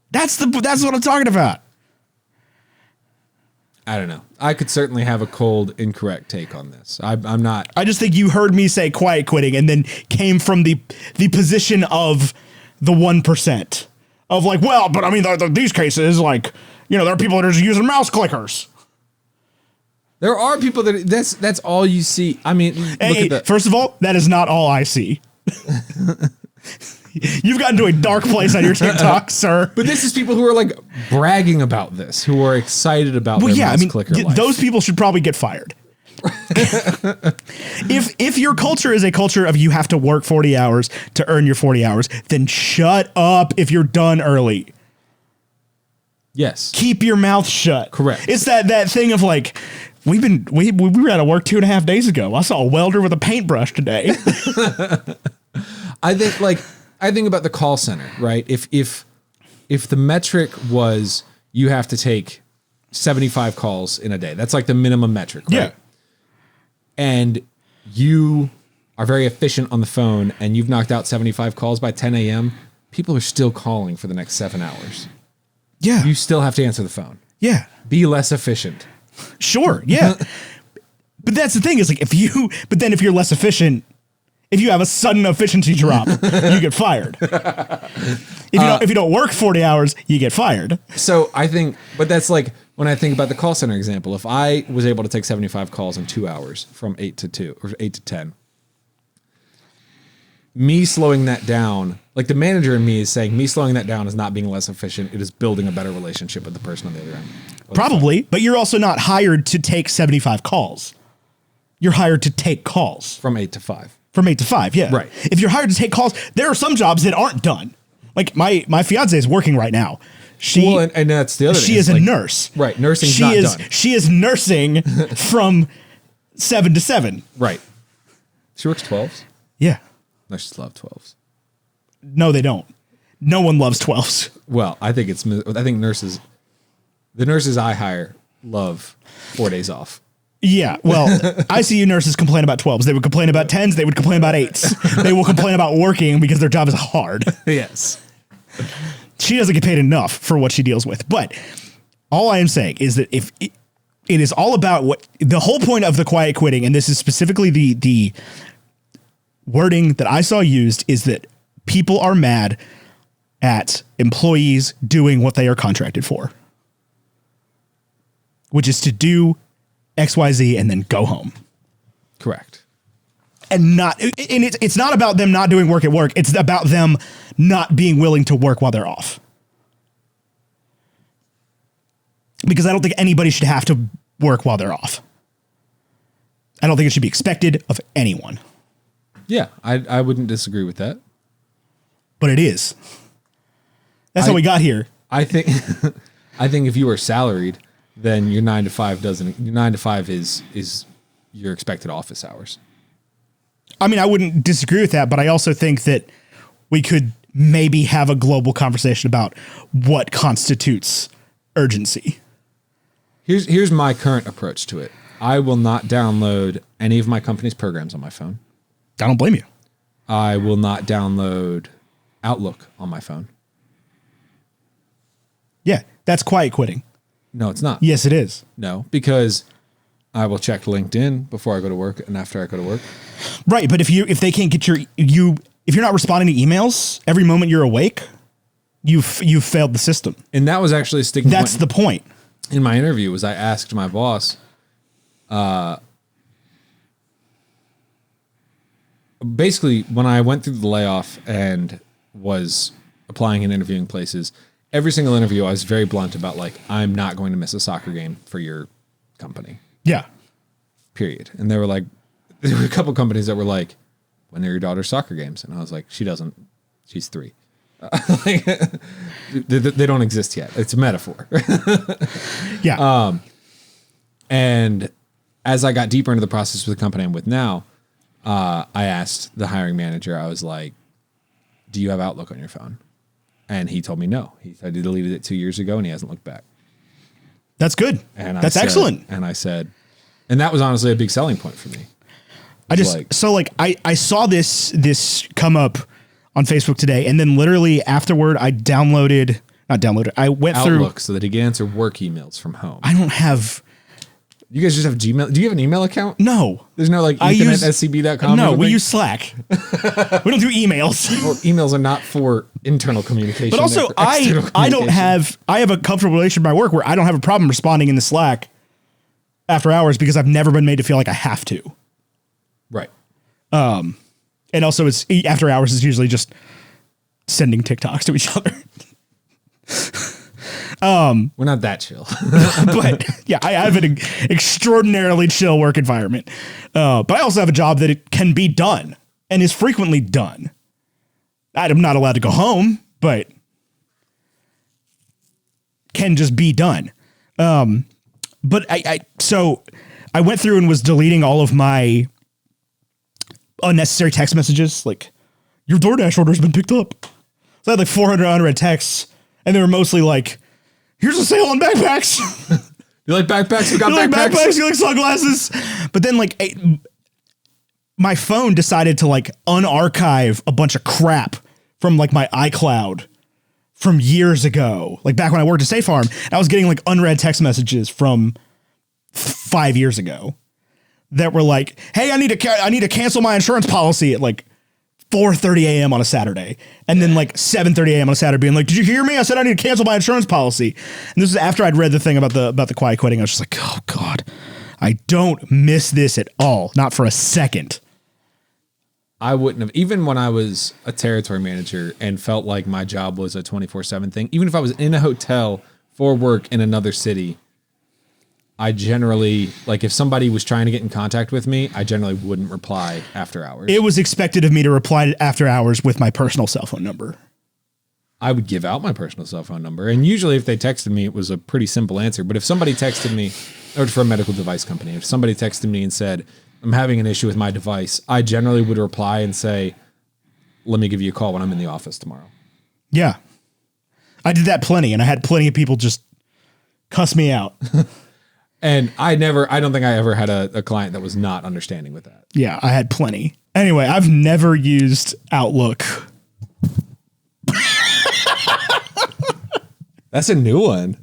That's what I'm talking about. I don't know. I could certainly have a cold, incorrect take on this. I'm not. I just think you heard me say quiet quitting and then came from the position of the 1%. Of like, well, but I mean, these cases, like, you know, there are people that are just using mouse clickers. There are people that's all you see. I mean, first of all, that is not all I see. You've gotten to a dark place on your TikTok, sir. But this is people who are like bragging about this, who are excited about their mouse clicker life. Those people should probably get fired. If your culture is a culture of you have to work 40 hours to earn your 40 hours, then shut up if you're done early. Yes. Keep your mouth shut. Correct. It's that thing of like, we were out of work 2.5 days ago. I saw a welder with a paintbrush today. I think about the call center, right? If the metric was you have to take 75 calls in a day, that's like the minimum metric, right? Yeah. And you are very efficient on the phone and you've knocked out 75 calls by 10 a.m., people are still calling for the next 7 hours. Yeah. You still have to answer the phone. Yeah. Be less efficient. Sure. Yeah. But that's the thing is like if you're less efficient, if you have a sudden efficiency drop, you get fired. If you don't work 40 hours, you get fired. So I think, but that's like when I think about the call center example, if I was able to take 75 calls in 2 hours from 8 to 2 or 8 to 10, me slowing that down, like the manager in me is saying me slowing that down is not being less efficient. It is building a better relationship with the person on the other end. Probably, but you're also not hired to take 75 calls. You're hired to take calls. From 8 to 5. From 8 to 5, yeah. Right. If you're hired to take calls, there are some jobs that aren't done. Like my fiance is working right now. And that's the other thing. She is a nurse. Right. Nursing's not done. She is nursing from 7 to 7. Right. She works 12s? Yeah. Nurses love 12s. No, they don't. No one loves 12s. Well, I think nurses, the nurses I hire love 4 days off. Yeah, well, ICU nurses complain about 12s. They would complain about 10s. They would complain about 8s. They will complain about working because their job is hard. Yes. She doesn't get paid enough for what she deals with. But all I am saying is that if it is all about what the whole point of the quiet quitting, and this is specifically the wording that I saw used, is that people are mad at employees doing what they are contracted for, which is to do XYZ and then go home. Correct. And it's not about them not doing work at work. It's about them not being willing to work while they're off. Because I don't think anybody should have to work while they're off. I don't think it should be expected of anyone. Yeah, I wouldn't disagree with that. But it is. That's how we got here. I think if you are salaried, then your 9 to 5 is your expected office hours. I mean, I wouldn't disagree with that, but I also think that we could maybe have a global conversation about what constitutes urgency. Here's my current approach to it. I will not download any of my company's programs on my phone. I don't blame you. I will not download Outlook on my phone. Yeah, that's quiet quitting. No, it's not. Yes, it is. No, because I will check LinkedIn before I go to work and after I go to work. Right, but if they can't get if you're not responding to emails every moment you're awake, you've failed the system. And that was actually a sticking That's point the point. in my interview. Was I asked my boss, basically when I went through the layoff and was applying and interviewing places, every single interview I was very blunt about, like, I'm not going to miss a soccer game for your company. Yeah. Period. And they were like, there were a couple companies that were like, when are your daughter's soccer games? And I was like, she doesn't. She's 3. Like, they don't exist yet. It's a metaphor. Yeah. And as I got deeper into the process with the company I'm with now, I asked the hiring manager, I was like, do you have Outlook on your phone? And he told me no. He said he deleted it 2 years ago and he hasn't looked back. That's good. And that's excellent. And I said, and that was honestly a big selling point for me. I saw this come up on Facebook today, and then literally afterward, I went through Outlook so that he can answer work emails from home. I don't have. You guys just have Gmail? Do you have an email account? No. There's no like Ethan at scb.com? No, we use Slack. We don't do emails. Well, emails are not for internal communication. But also, I have a comfortable relationship with my work where I don't have a problem responding in the Slack after hours because I've never been made to feel like I have to. Right. And also, it's after hours is usually just sending TikToks to each other. We're not that chill. But yeah, I have an extraordinarily chill work environment. But I also have a job that it can be done and is frequently done. I'm not allowed to go home, but can just be done. But so I went through and was deleting all of my unnecessary text messages. Like, your DoorDash order has been picked up. So I had like 400 unread texts, and they were mostly like, here's a sale on backpacks. You like backpacks? We got you backpacks. Like backpacks. You like sunglasses. But then like my phone decided to like unarchive a bunch of crap from like my iCloud from years ago. Like back when I worked at State Farm, I was getting like unread text messages from 5 years ago. that were like, hey, I need to cancel my insurance policy at like 4:30 a.m. on a Saturday. And then like 7:30 a.m. on a Saturday being like, did you hear me? I said I need to cancel my insurance policy. And this is after I'd read the thing about the quiet quitting. I was just like, oh God, I don't miss this at all. Not for a second. I wouldn't have, even when I was a territory manager and felt like my job was a 24/7 thing, even if I was in a hotel for work in another city, I generally, like if somebody was trying to get in contact with me, I generally wouldn't reply after hours. It was expected of me to reply after hours with my personal cell phone number. I would give out my personal cell phone number. And usually if they texted me, it was a pretty simple answer. But if somebody texted me, or for a medical device company, if somebody texted me and said, I'm having an issue with my device, I generally would reply and say, let me give you a call when I'm in the office tomorrow. Yeah. I did that plenty, and I had plenty of people just cuss me out. And I don't think I ever had a client that was not understanding with that. Yeah, I had plenty. Anyway, I've never used Outlook. That's a new one.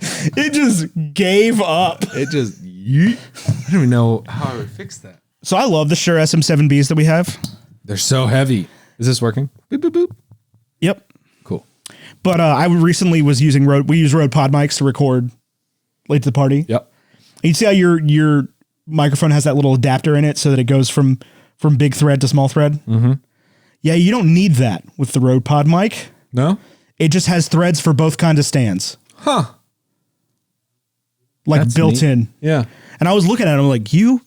It just gave up. It just, I don't even know how I would fix that. So I love the Shure SM7Bs that we have. They're so heavy. Is this working? Boop, boop, boop. Yep. Cool. But I recently was using we use Rode Pod mics to record Late to the Party. Yep. You see how your microphone has that little adapter in it so that it goes from big thread to small thread? Mm-hmm. Yeah, you don't need that with the Rode Pod mic. No? It just has threads for both kinds of stands. Huh. Like That's built neat. in. Yeah. And I was looking at it, I'm like, you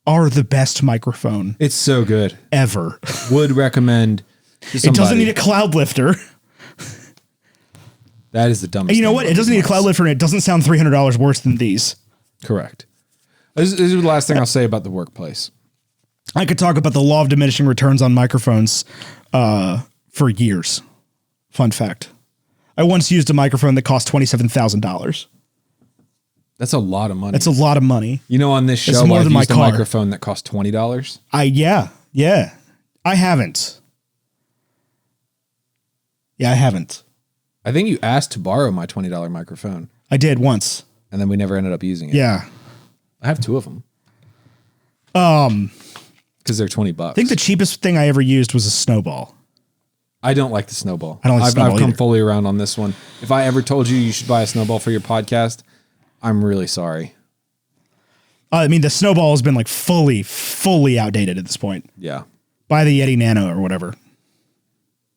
are the best microphone It's so good. ever. Would recommend to somebody. It doesn't need a cloud lifter. That is the dumbest And you know thing what? about It doesn't need a mics. cloud lifter, and it doesn't sound $300 worse than these. Correct. This is the last thing I'll say about the workplace. I could talk about the law of diminishing returns on microphones for years. Fun fact. I once used a microphone that cost $27,000. That's a lot of money. That's a lot of money. You know, on this show, It's more I've than my used a car. microphone that cost $20. Yeah. I haven't. Yeah, I haven't. I think you asked to borrow my $20 microphone, I did once. and then we never ended up using it. Yeah. I have two of them. Because they're $20. I think the cheapest thing I ever used was a snowball. I don't like the snowball. I don't like the snowball I've come either. fully around on this one. If I ever told you should buy a snowball for your podcast, I'm really sorry. I mean, the snowball has been like fully outdated at this point. Yeah. Buy the Yeti Nano or whatever.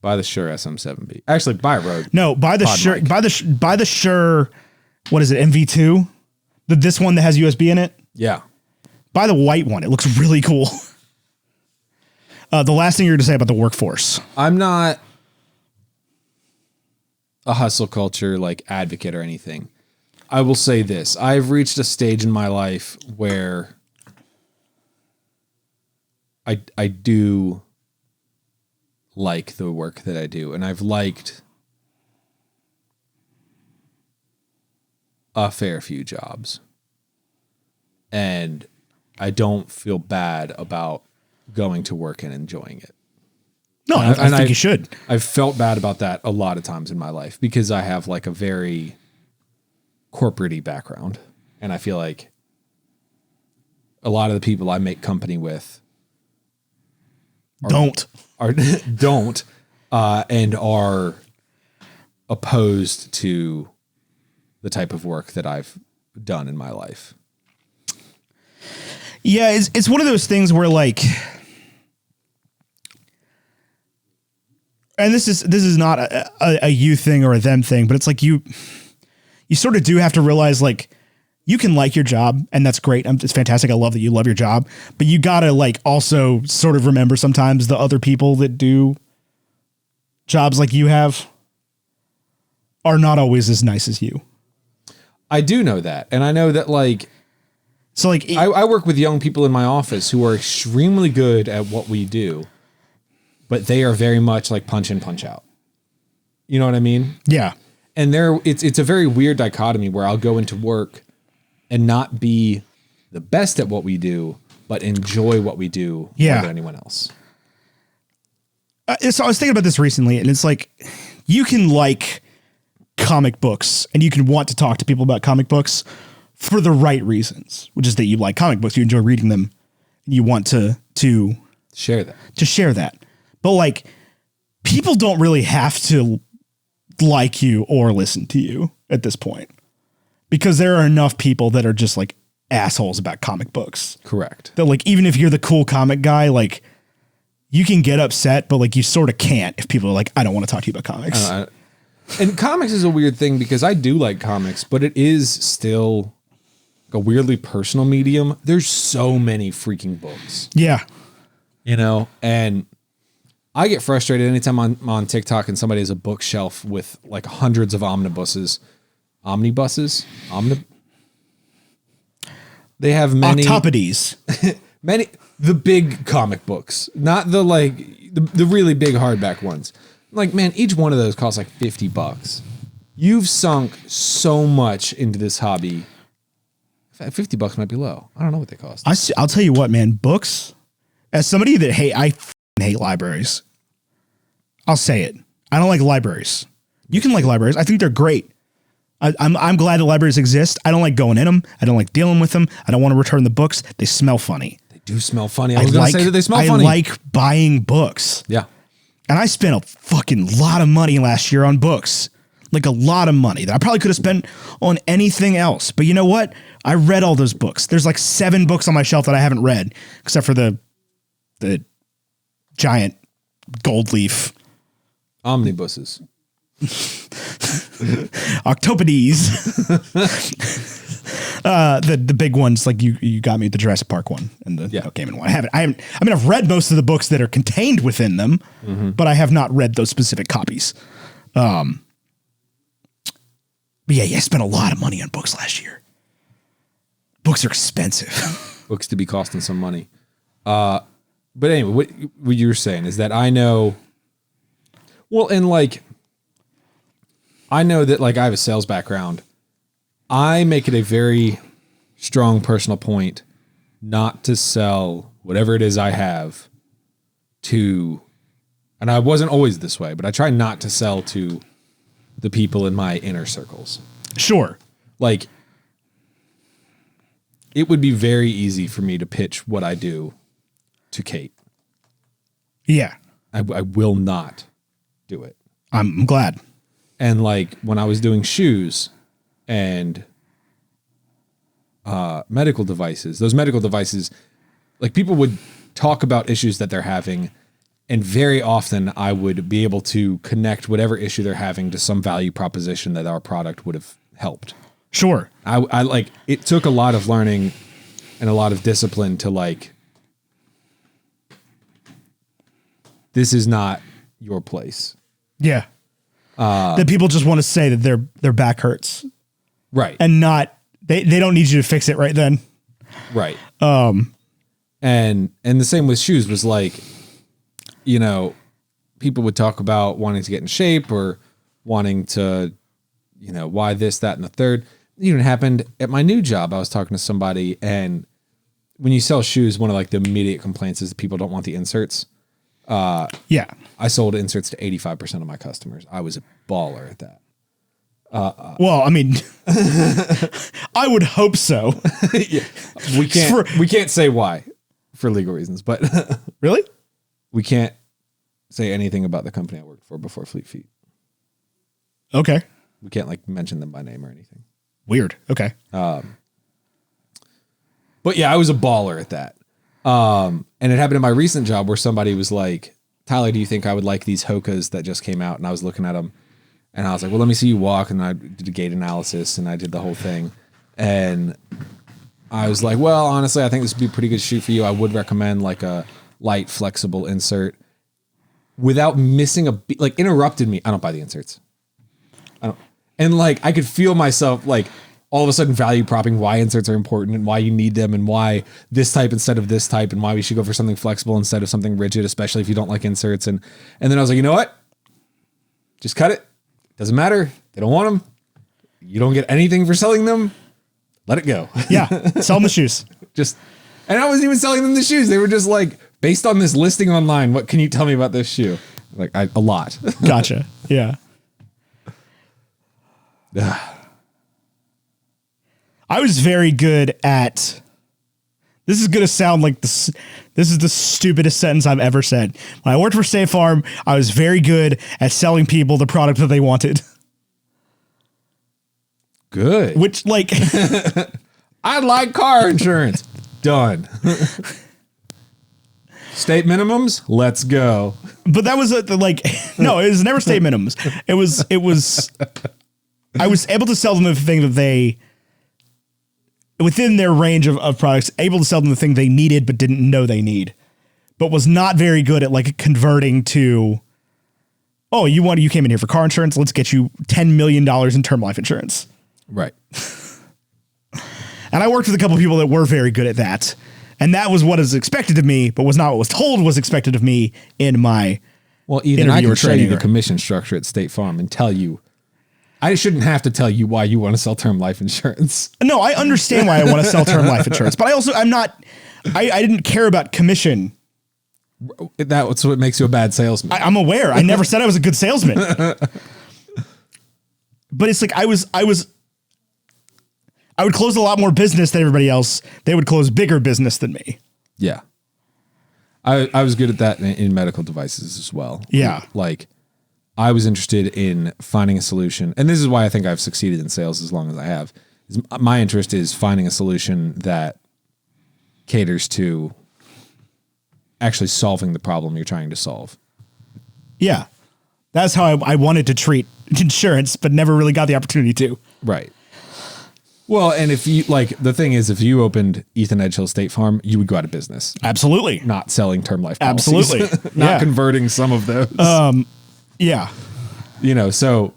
Buy the Shure SM7B. Actually, buy a Rode. No, buy the Pod Shure. mic. Buy the Shure. What is it? MV2. This one that has USB in it. Yeah. Buy the white one. It looks really cool. The last thing you're going to say about the workforce. I'm not a hustle culture like advocate or anything. I will say this. I've reached a stage in my life where I do like the work that I do, and I've liked a fair few jobs. And I don't feel bad about going to work and enjoying it. No, I think you should. I've felt bad about that a lot of times in my life because I have like a very corporate-y background. And I feel like a lot of the people I make company with Don't. don't and are opposed to the type of work that I've done in my life. Yeah, it's one of those things where like, and this is not a you thing or a them thing, but it's like you sort of do have to realize like you can like your job and that's great. It's fantastic. I love that you love your job, but you gotta like also sort of remember sometimes the other people that do jobs like you have are not always as nice as you. I do know that. And I know that like, So like, I work with young people in my office who are extremely good at what we do, but they are very much like punch in, punch out. You know what I mean? yeah, And it's a very weird dichotomy where I'll go into work and not be the best at what we do, but enjoy what we do Yeah. more than anyone else. So I was thinking about this recently, and it's like you can like comic books and you can want to talk to people about comic books for the right reasons, which is that you like comic books, you enjoy reading them, and you want to share that. But like, people don't really have to like you or listen to you at this point, because there are enough people that are just like assholes about comic books. Correct. That like, even if you're the cool comic guy, like you can get upset, but like you sort of can't if people are like, I don't want to talk to you about comics. And comics is a weird thing because I do like comics, but it is still a weirdly personal medium. There's so many freaking books. Yeah. You know, and I get frustrated anytime I'm on TikTok and somebody has a bookshelf with like hundreds of omnibuses. They have many Octopodes. many the big comic books, not the like the really big hardback ones. Like, man, each one of those costs like $50. You've sunk so much into this hobby. $50 might be low. I don't know what they cost. I'll tell you what, man, books, as somebody that I hate libraries. I'll say it. I don't like libraries. You can like libraries. I think they're great. I'm glad the libraries exist. I don't like going in them. I don't like dealing with them. I don't want to return the books. They smell funny. They do smell funny. I was going to say that they smell funny. I like buying books. Yeah. And I spent a fucking lot of money last year on books. Like a lot of money that I probably could have spent on anything else. But you know what? I read all those books. There's like 7 books on my shelf that I haven't read, except for the giant gold leaf omnibuses. Octopodes. The big ones, like you got me the Jurassic Park one and the Gaiman one. I've read most of the books that are contained within them, but I have not read those specific copies. But yeah, I spent a lot of money on books last year. Books are expensive. Books to be costing some money. But anyway, what you were saying is that I know, well, and like, I know that like I have a sales background. I make it a very strong personal point not to sell whatever it is I have to, and I wasn't always this way, but I try not to sell to the people in my inner circles. Sure. Like, it would be very easy for me to pitch what I do to Kate. Yeah. I will not do it. I'm glad. And like when I was doing shoes and medical devices, those medical devices, like people would talk about issues that they're having, and very often I would be able to connect whatever issue they're having to some value proposition that our product would have helped. Sure. I like, it took a lot of learning and a lot of discipline to like, this is not your place. Yeah. That people just want to say that their back hurts. Right. And not, they don't need you to fix it right then. Right. And the same with shoes was like, you know, people would talk about wanting to get in shape or wanting to, you know, why this, that, and the third. It even happened at my new job. I was talking to somebody, and when you sell shoes, one of like the immediate complaints is that people don't want the inserts. Yeah. I sold inserts to 85% of my customers. I was a baller at that. Well, I mean, I would hope so. Yeah. We can't say why for legal reasons, but really, we can't say anything about the company I worked for before Fleet Feet. Okay. We can't like mention them by name or anything. Weird. Okay. But yeah, I was a baller at that. And it happened in my recent job where somebody was like, Tyler, do you think I would like these Hokas that just came out? And I was looking at them and I was like, well, let me see you walk. And I did a gait analysis and I did the whole thing. And I was like, well, honestly, I think this would be a pretty good shoe for you. I would recommend like a light, flexible insert without missing a beat. Like, interrupted me. I don't buy the inserts. I don't. And like, I could feel myself like all of a sudden value propping why inserts are important and why you need them and why this type instead of this type and why we should go for something flexible instead of something rigid, especially if you don't like inserts. And then I was like, you know what? Just cut it. Doesn't matter. They don't want them. You don't get anything for selling them. Let it go. Yeah. Sell them the shoes. And I wasn't even selling them the shoes. They were just like, based on this listing online, what can you tell me about this shoe? Like, a lot. Gotcha. Yeah. I was very good at. This is going to sound like this. This is the stupidest sentence I've ever said. When I worked for State Farm, I was very good at selling people the product that they wanted. Good. Which, like, I like car insurance. Done. State minimums. Let's go. but that was like, no, it was never state minimums. It was. I was able to sell them the thing that they. Within their range of products, able to sell them the thing they needed but didn't know they need, but was not very good at like converting to, oh, you came in here for car insurance, let's get you $10 million in term life insurance. Right. And I worked with a couple of people that were very good at that. And that was what is expected of me, but was not what was told was expected of me in my Well, Ethan, I interview can or show you training the or- commission structure at State Farm and tell you. I shouldn't have to tell you why you want to sell term life insurance. No, I understand why I want to sell term life insurance, but I didn't care about commission. That's what makes you a bad salesman. I'm aware. I never said I was a good salesman. But it's like I would close a lot more business than everybody else. They would close bigger business than me. Yeah. I was good at that in medical devices as well. Yeah. Like I was interested in finding a solution. And this is why I think I've succeeded in sales as long as I have. My interest is finding a solution that caters to actually solving the problem you're trying to solve. Yeah. That's how I wanted to treat insurance, but never really got the opportunity to. Right. Well, and if you like, the thing is, if you opened Ethan Edgehill State Farm, you would go out of business. Absolutely. Not selling term life policies. Absolutely. Not Yeah. converting some of those. Yeah. You know, so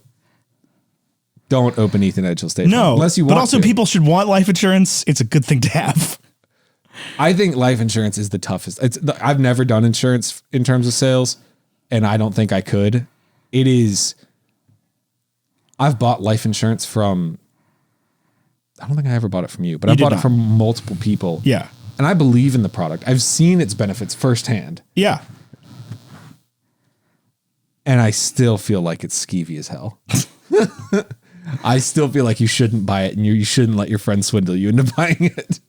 don't open Ethan Edgehill State Farm. No. Unless you want But also to. people should want life insurance. It's a good thing to have. I think life insurance is the toughest. I've never done insurance in terms of sales, and I don't think I could. It is. I've bought life insurance from. I don't think I ever bought it from you, but I bought it from multiple people. Yeah. And I believe in the product. I've seen its benefits firsthand, Yeah. and I still feel like it's skeevy as hell. I still feel like you shouldn't buy it, and you shouldn't let your friend swindle you into buying it.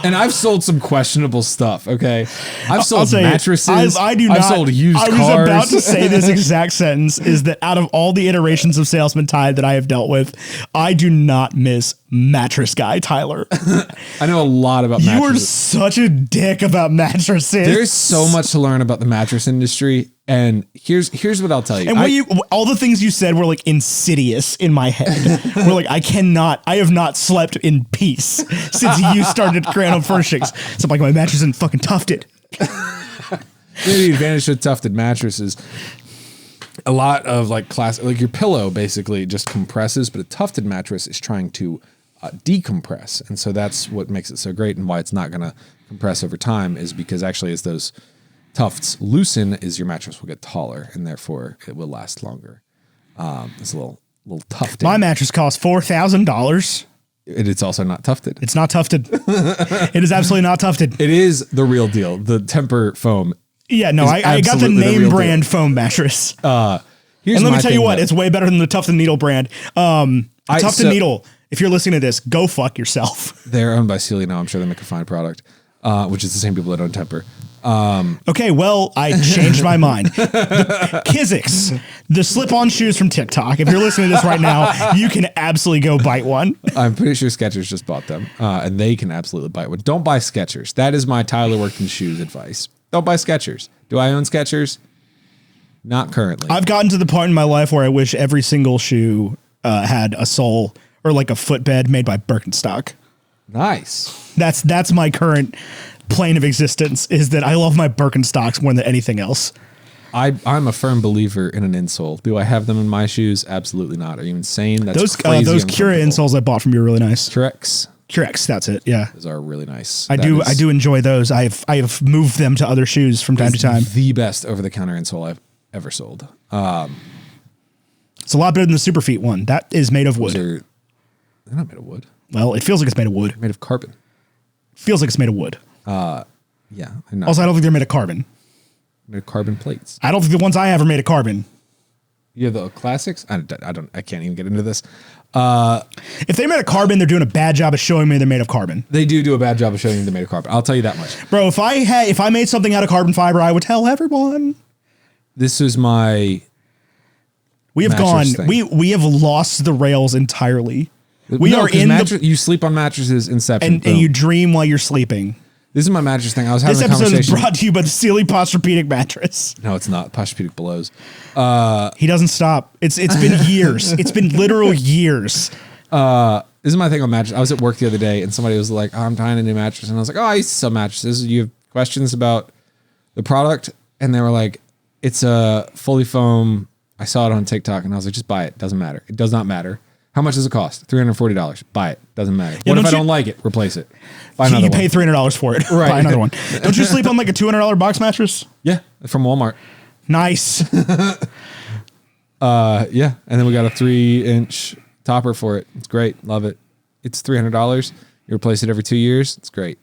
And I've sold some questionable stuff. Okay, I've sold mattresses. I do not. I've sold used cars. I was about to say this exact sentence: is that out of all the iterations of salesman Tide that I have dealt with, I do not miss mattress guy Tyler. I know a lot about mattresses. You are such a dick about mattresses. There's so much to learn about the mattress industry, and here's what I'll tell you. And all the things you said were like insidious in my head. We're like, I have not slept in peace since you started Random Furnishings. So I'm like, my mattress isn't fucking tufted. The advantage of tufted mattresses, a lot of like like your pillow basically just compresses, but a tufted mattress is trying to decompress. And so that's what makes it so great, and why it's not going to compress over time is because actually as those tufts loosen, is your mattress will get taller, and therefore it will last longer. It's a little tufted. My mattress costs $4,000. It's also not tufted. It's not tufted. It is absolutely not tufted. It is the real deal. The Temper foam. Yeah, no, I got the absolutely the name real brand deal. foam mattress. Here's And let my me tell you thing, what, though. it's way better than the Tufted Needle brand. Tufted Needle, if you're listening to this, go fuck yourself. They're owned by Sealy now. I'm sure they make a fine product, which is the same people that own Temper. Okay, well, I changed my mind. The Kizik's, the slip-on shoes from TikTok. If you're listening to this right now, you can absolutely go bite one. I'm pretty sure Skechers just bought them, and they can absolutely buy one. Don't buy Skechers. That is my Tyler worked in shoes advice. Don't buy Skechers. Do I own Skechers? Not currently. I've gotten to the point in my life where I wish every single shoe had a sole or like a footbed made by Birkenstock. Nice. That's my current plane of existence, is that I love my Birkenstocks more than anything else. I'm a firm believer in an insole. Do I have them in my shoes? Absolutely not. Are you insane? That's Those crazy. those Cura uncomfortable. insoles I bought from you are really nice. Trex. Curex, that's it. Yeah. Those are really nice. I do enjoy those. I have moved them to other shoes from time to time. The best over-the-counter insole I've ever sold. It's a lot better than the Superfeet one. That is made of wood. They're not made of wood. Well, it feels like it's made of wood. They're made of carbon. Feels like it's made of wood. Yeah. They're not Also, I don't think they're made of carbon. made of carbon plates. I don't think the ones I have are made of carbon. You have the classics? I can't even get into this. If they made of carbon, they're doing a bad job of showing me they're made of carbon. They do a bad job of showing you they're made of carbon. I'll tell you that much. Bro, if I made something out of carbon fiber, I would tell everyone. This is my We have mattress gone. thing. We have lost the rails entirely. We No, are 'cause in you sleep on mattresses. Inception. and you dream while you're sleeping. This is my mattress thing. I was having This a episode is conversation. brought to you by the Sealy Posturepedic mattress. No, it's not. Posturepedic blows. He doesn't stop. It's been years. It's been literal years. This is my thing on mattress. I was at work the other day and somebody was like, I'm trying a new mattress. And I was like, I used to sell mattresses. You have questions about the product? And they were like, it's a fully foam. I saw it on TikTok and I was like, just buy it. Doesn't matter. It does not matter. How much does it cost? $340. Buy it. Doesn't matter. What if I don't like it? Replace it. Buy another You one. pay $300 for it. Right. Buy another one. Don't you sleep on like a $200 box mattress? Yeah, from Walmart. Nice. Yeah, and then we got a 3-inch topper for it. It's great. Love it. It's $300. You replace it every 2 years. It's great.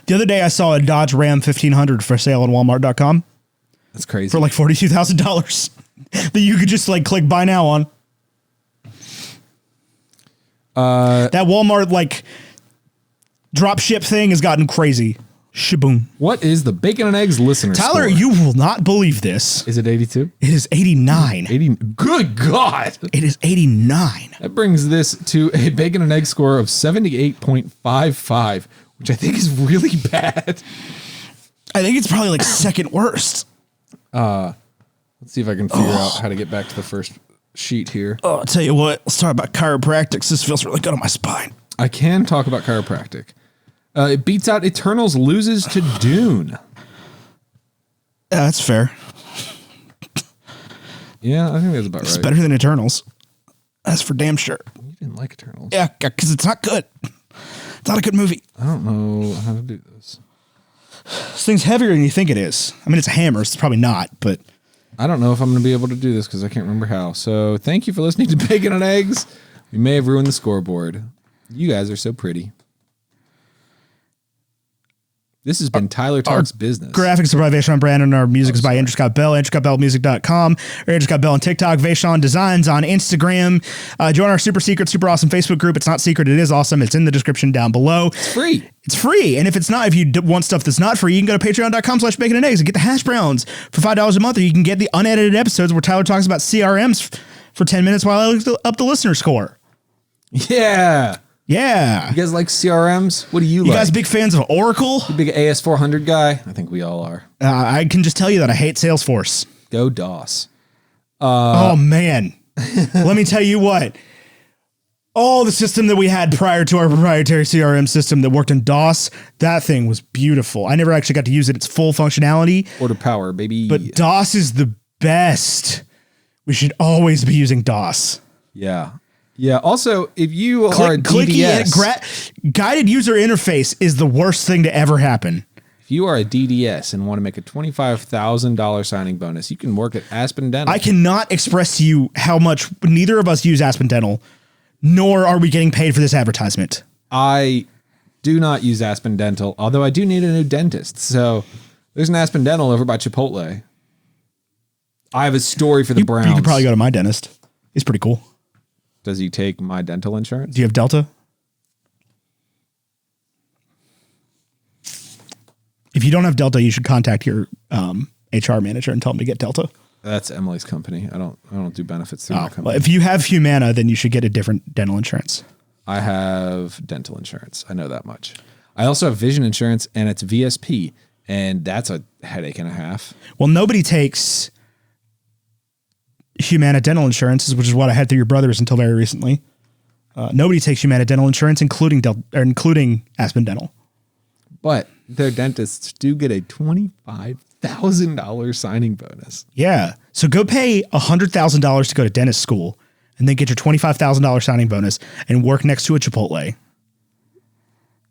The other day I saw a Dodge Ram 1500 for sale on Walmart.com That's crazy. for like $42,000 that you could just like click buy now on. That Walmart like drop ship thing has gotten crazy. Shaboom. What is the Bacon and Eggs listener Tyler, score? you will not believe this. Is it 82? It is 89. 80. Good God. It is 89. That brings this to a Bacon and Egg score of 78.55, which I think is really bad. I think it's probably like second worst. Let's see if I can figure out how to get back to the first sheet here. Oh, I'll tell you what, let's talk about chiropractics. This feels really good on my spine. I can talk about chiropractic. It beats out Eternals, loses to Dune. Yeah, that's fair. Yeah, I think that's about It's right. better than Eternals. That's for damn sure. You didn't like Eternals. Yeah, because it's not good. It's not a good movie. I don't know how to do this. This thing's heavier than you think it is. I mean, it's a hammer. So it's probably not, but I don't know if I'm going to be able to do this because I can't remember how. So thank you for listening to Bacon and Eggs. We may have ruined the scoreboard. You guys are so pretty. This has been Tyler Talks Business. graphics are by Vaishon Brandon. Our music is by Andrew Scott Bell, AndrewScottBellmusic.com, or Andrew Scott Bell on TikTok, Vaishon Designs on Instagram. Join our super secret, super awesome Facebook group. It's not secret. It is awesome. It's in the description down below. It's free. It's free. And if it's not, if you want stuff that's not free, you can go to patreon.com/bacon and eggs and get the hash browns for $5 a month, or you can get the unedited episodes where Tyler talks about CRMs for 10 minutes while I look up the listener score. Yeah. Yeah. You guys like CRMs? What do you You like? guys big fans of Oracle? Big AS400 guy? I think we all are. I can just tell you that I hate Salesforce. Go DOS. Oh, man. Let me tell you what. Oh, the system that we had prior to our proprietary CRM system that worked in DOS, that thing was beautiful. I never actually got to use it. Its full functionality. Order power, baby. But DOS is the best. We should always be using DOS. yeah. Yeah. Also, if you are a Clicky DDS, guided user interface is the worst thing to ever happen. if you are a DDS and want to make a $25,000 signing bonus, you can work at Aspen Dental. I cannot express to you how much neither of us use Aspen Dental, nor are we getting paid for this advertisement. I do not use Aspen Dental, although I do need a new dentist. So there's an Aspen Dental over by Chipotle. I have a story for the Browns. You could probably go to my dentist. He's pretty cool. Does he take my dental insurance? Do you have Delta? If you don't have Delta, you should contact your HR manager and tell them to get Delta. That's Emily's company. I don't do benefits through my company. Well, if you have Humana, then you should get a different dental insurance. I have dental insurance. I know that much. I also have vision insurance, and it's VSP, and that's a headache and a half. Well, nobody takes Humana dental insurance, which is what I had through your brothers until very recently. Nobody takes Humana dental insurance, including Aspen Dental. But their dentists do get a $25,000 signing bonus. Yeah. So go pay $100,000 to go to dentist school and then get your $25,000 signing bonus and work next to a Chipotle.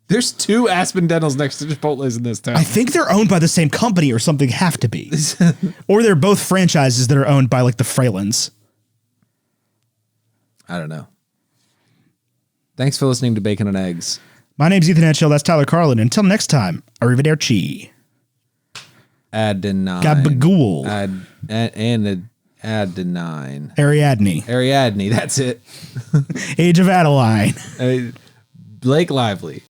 There's 2 Aspen Dentals next to Chipotle's in this town. I think they're owned by the same company or something, have to be. Or they're both franchises that are owned by like the Fralins. I don't know. Thanks for listening to Bacon and Eggs. My name's Ethan Edghill. That's Tyler Carlin. Until next time, arrivederci. Ad denied. Gabagool. Ariadne. That's it. Age of Adeline. Blake Lively.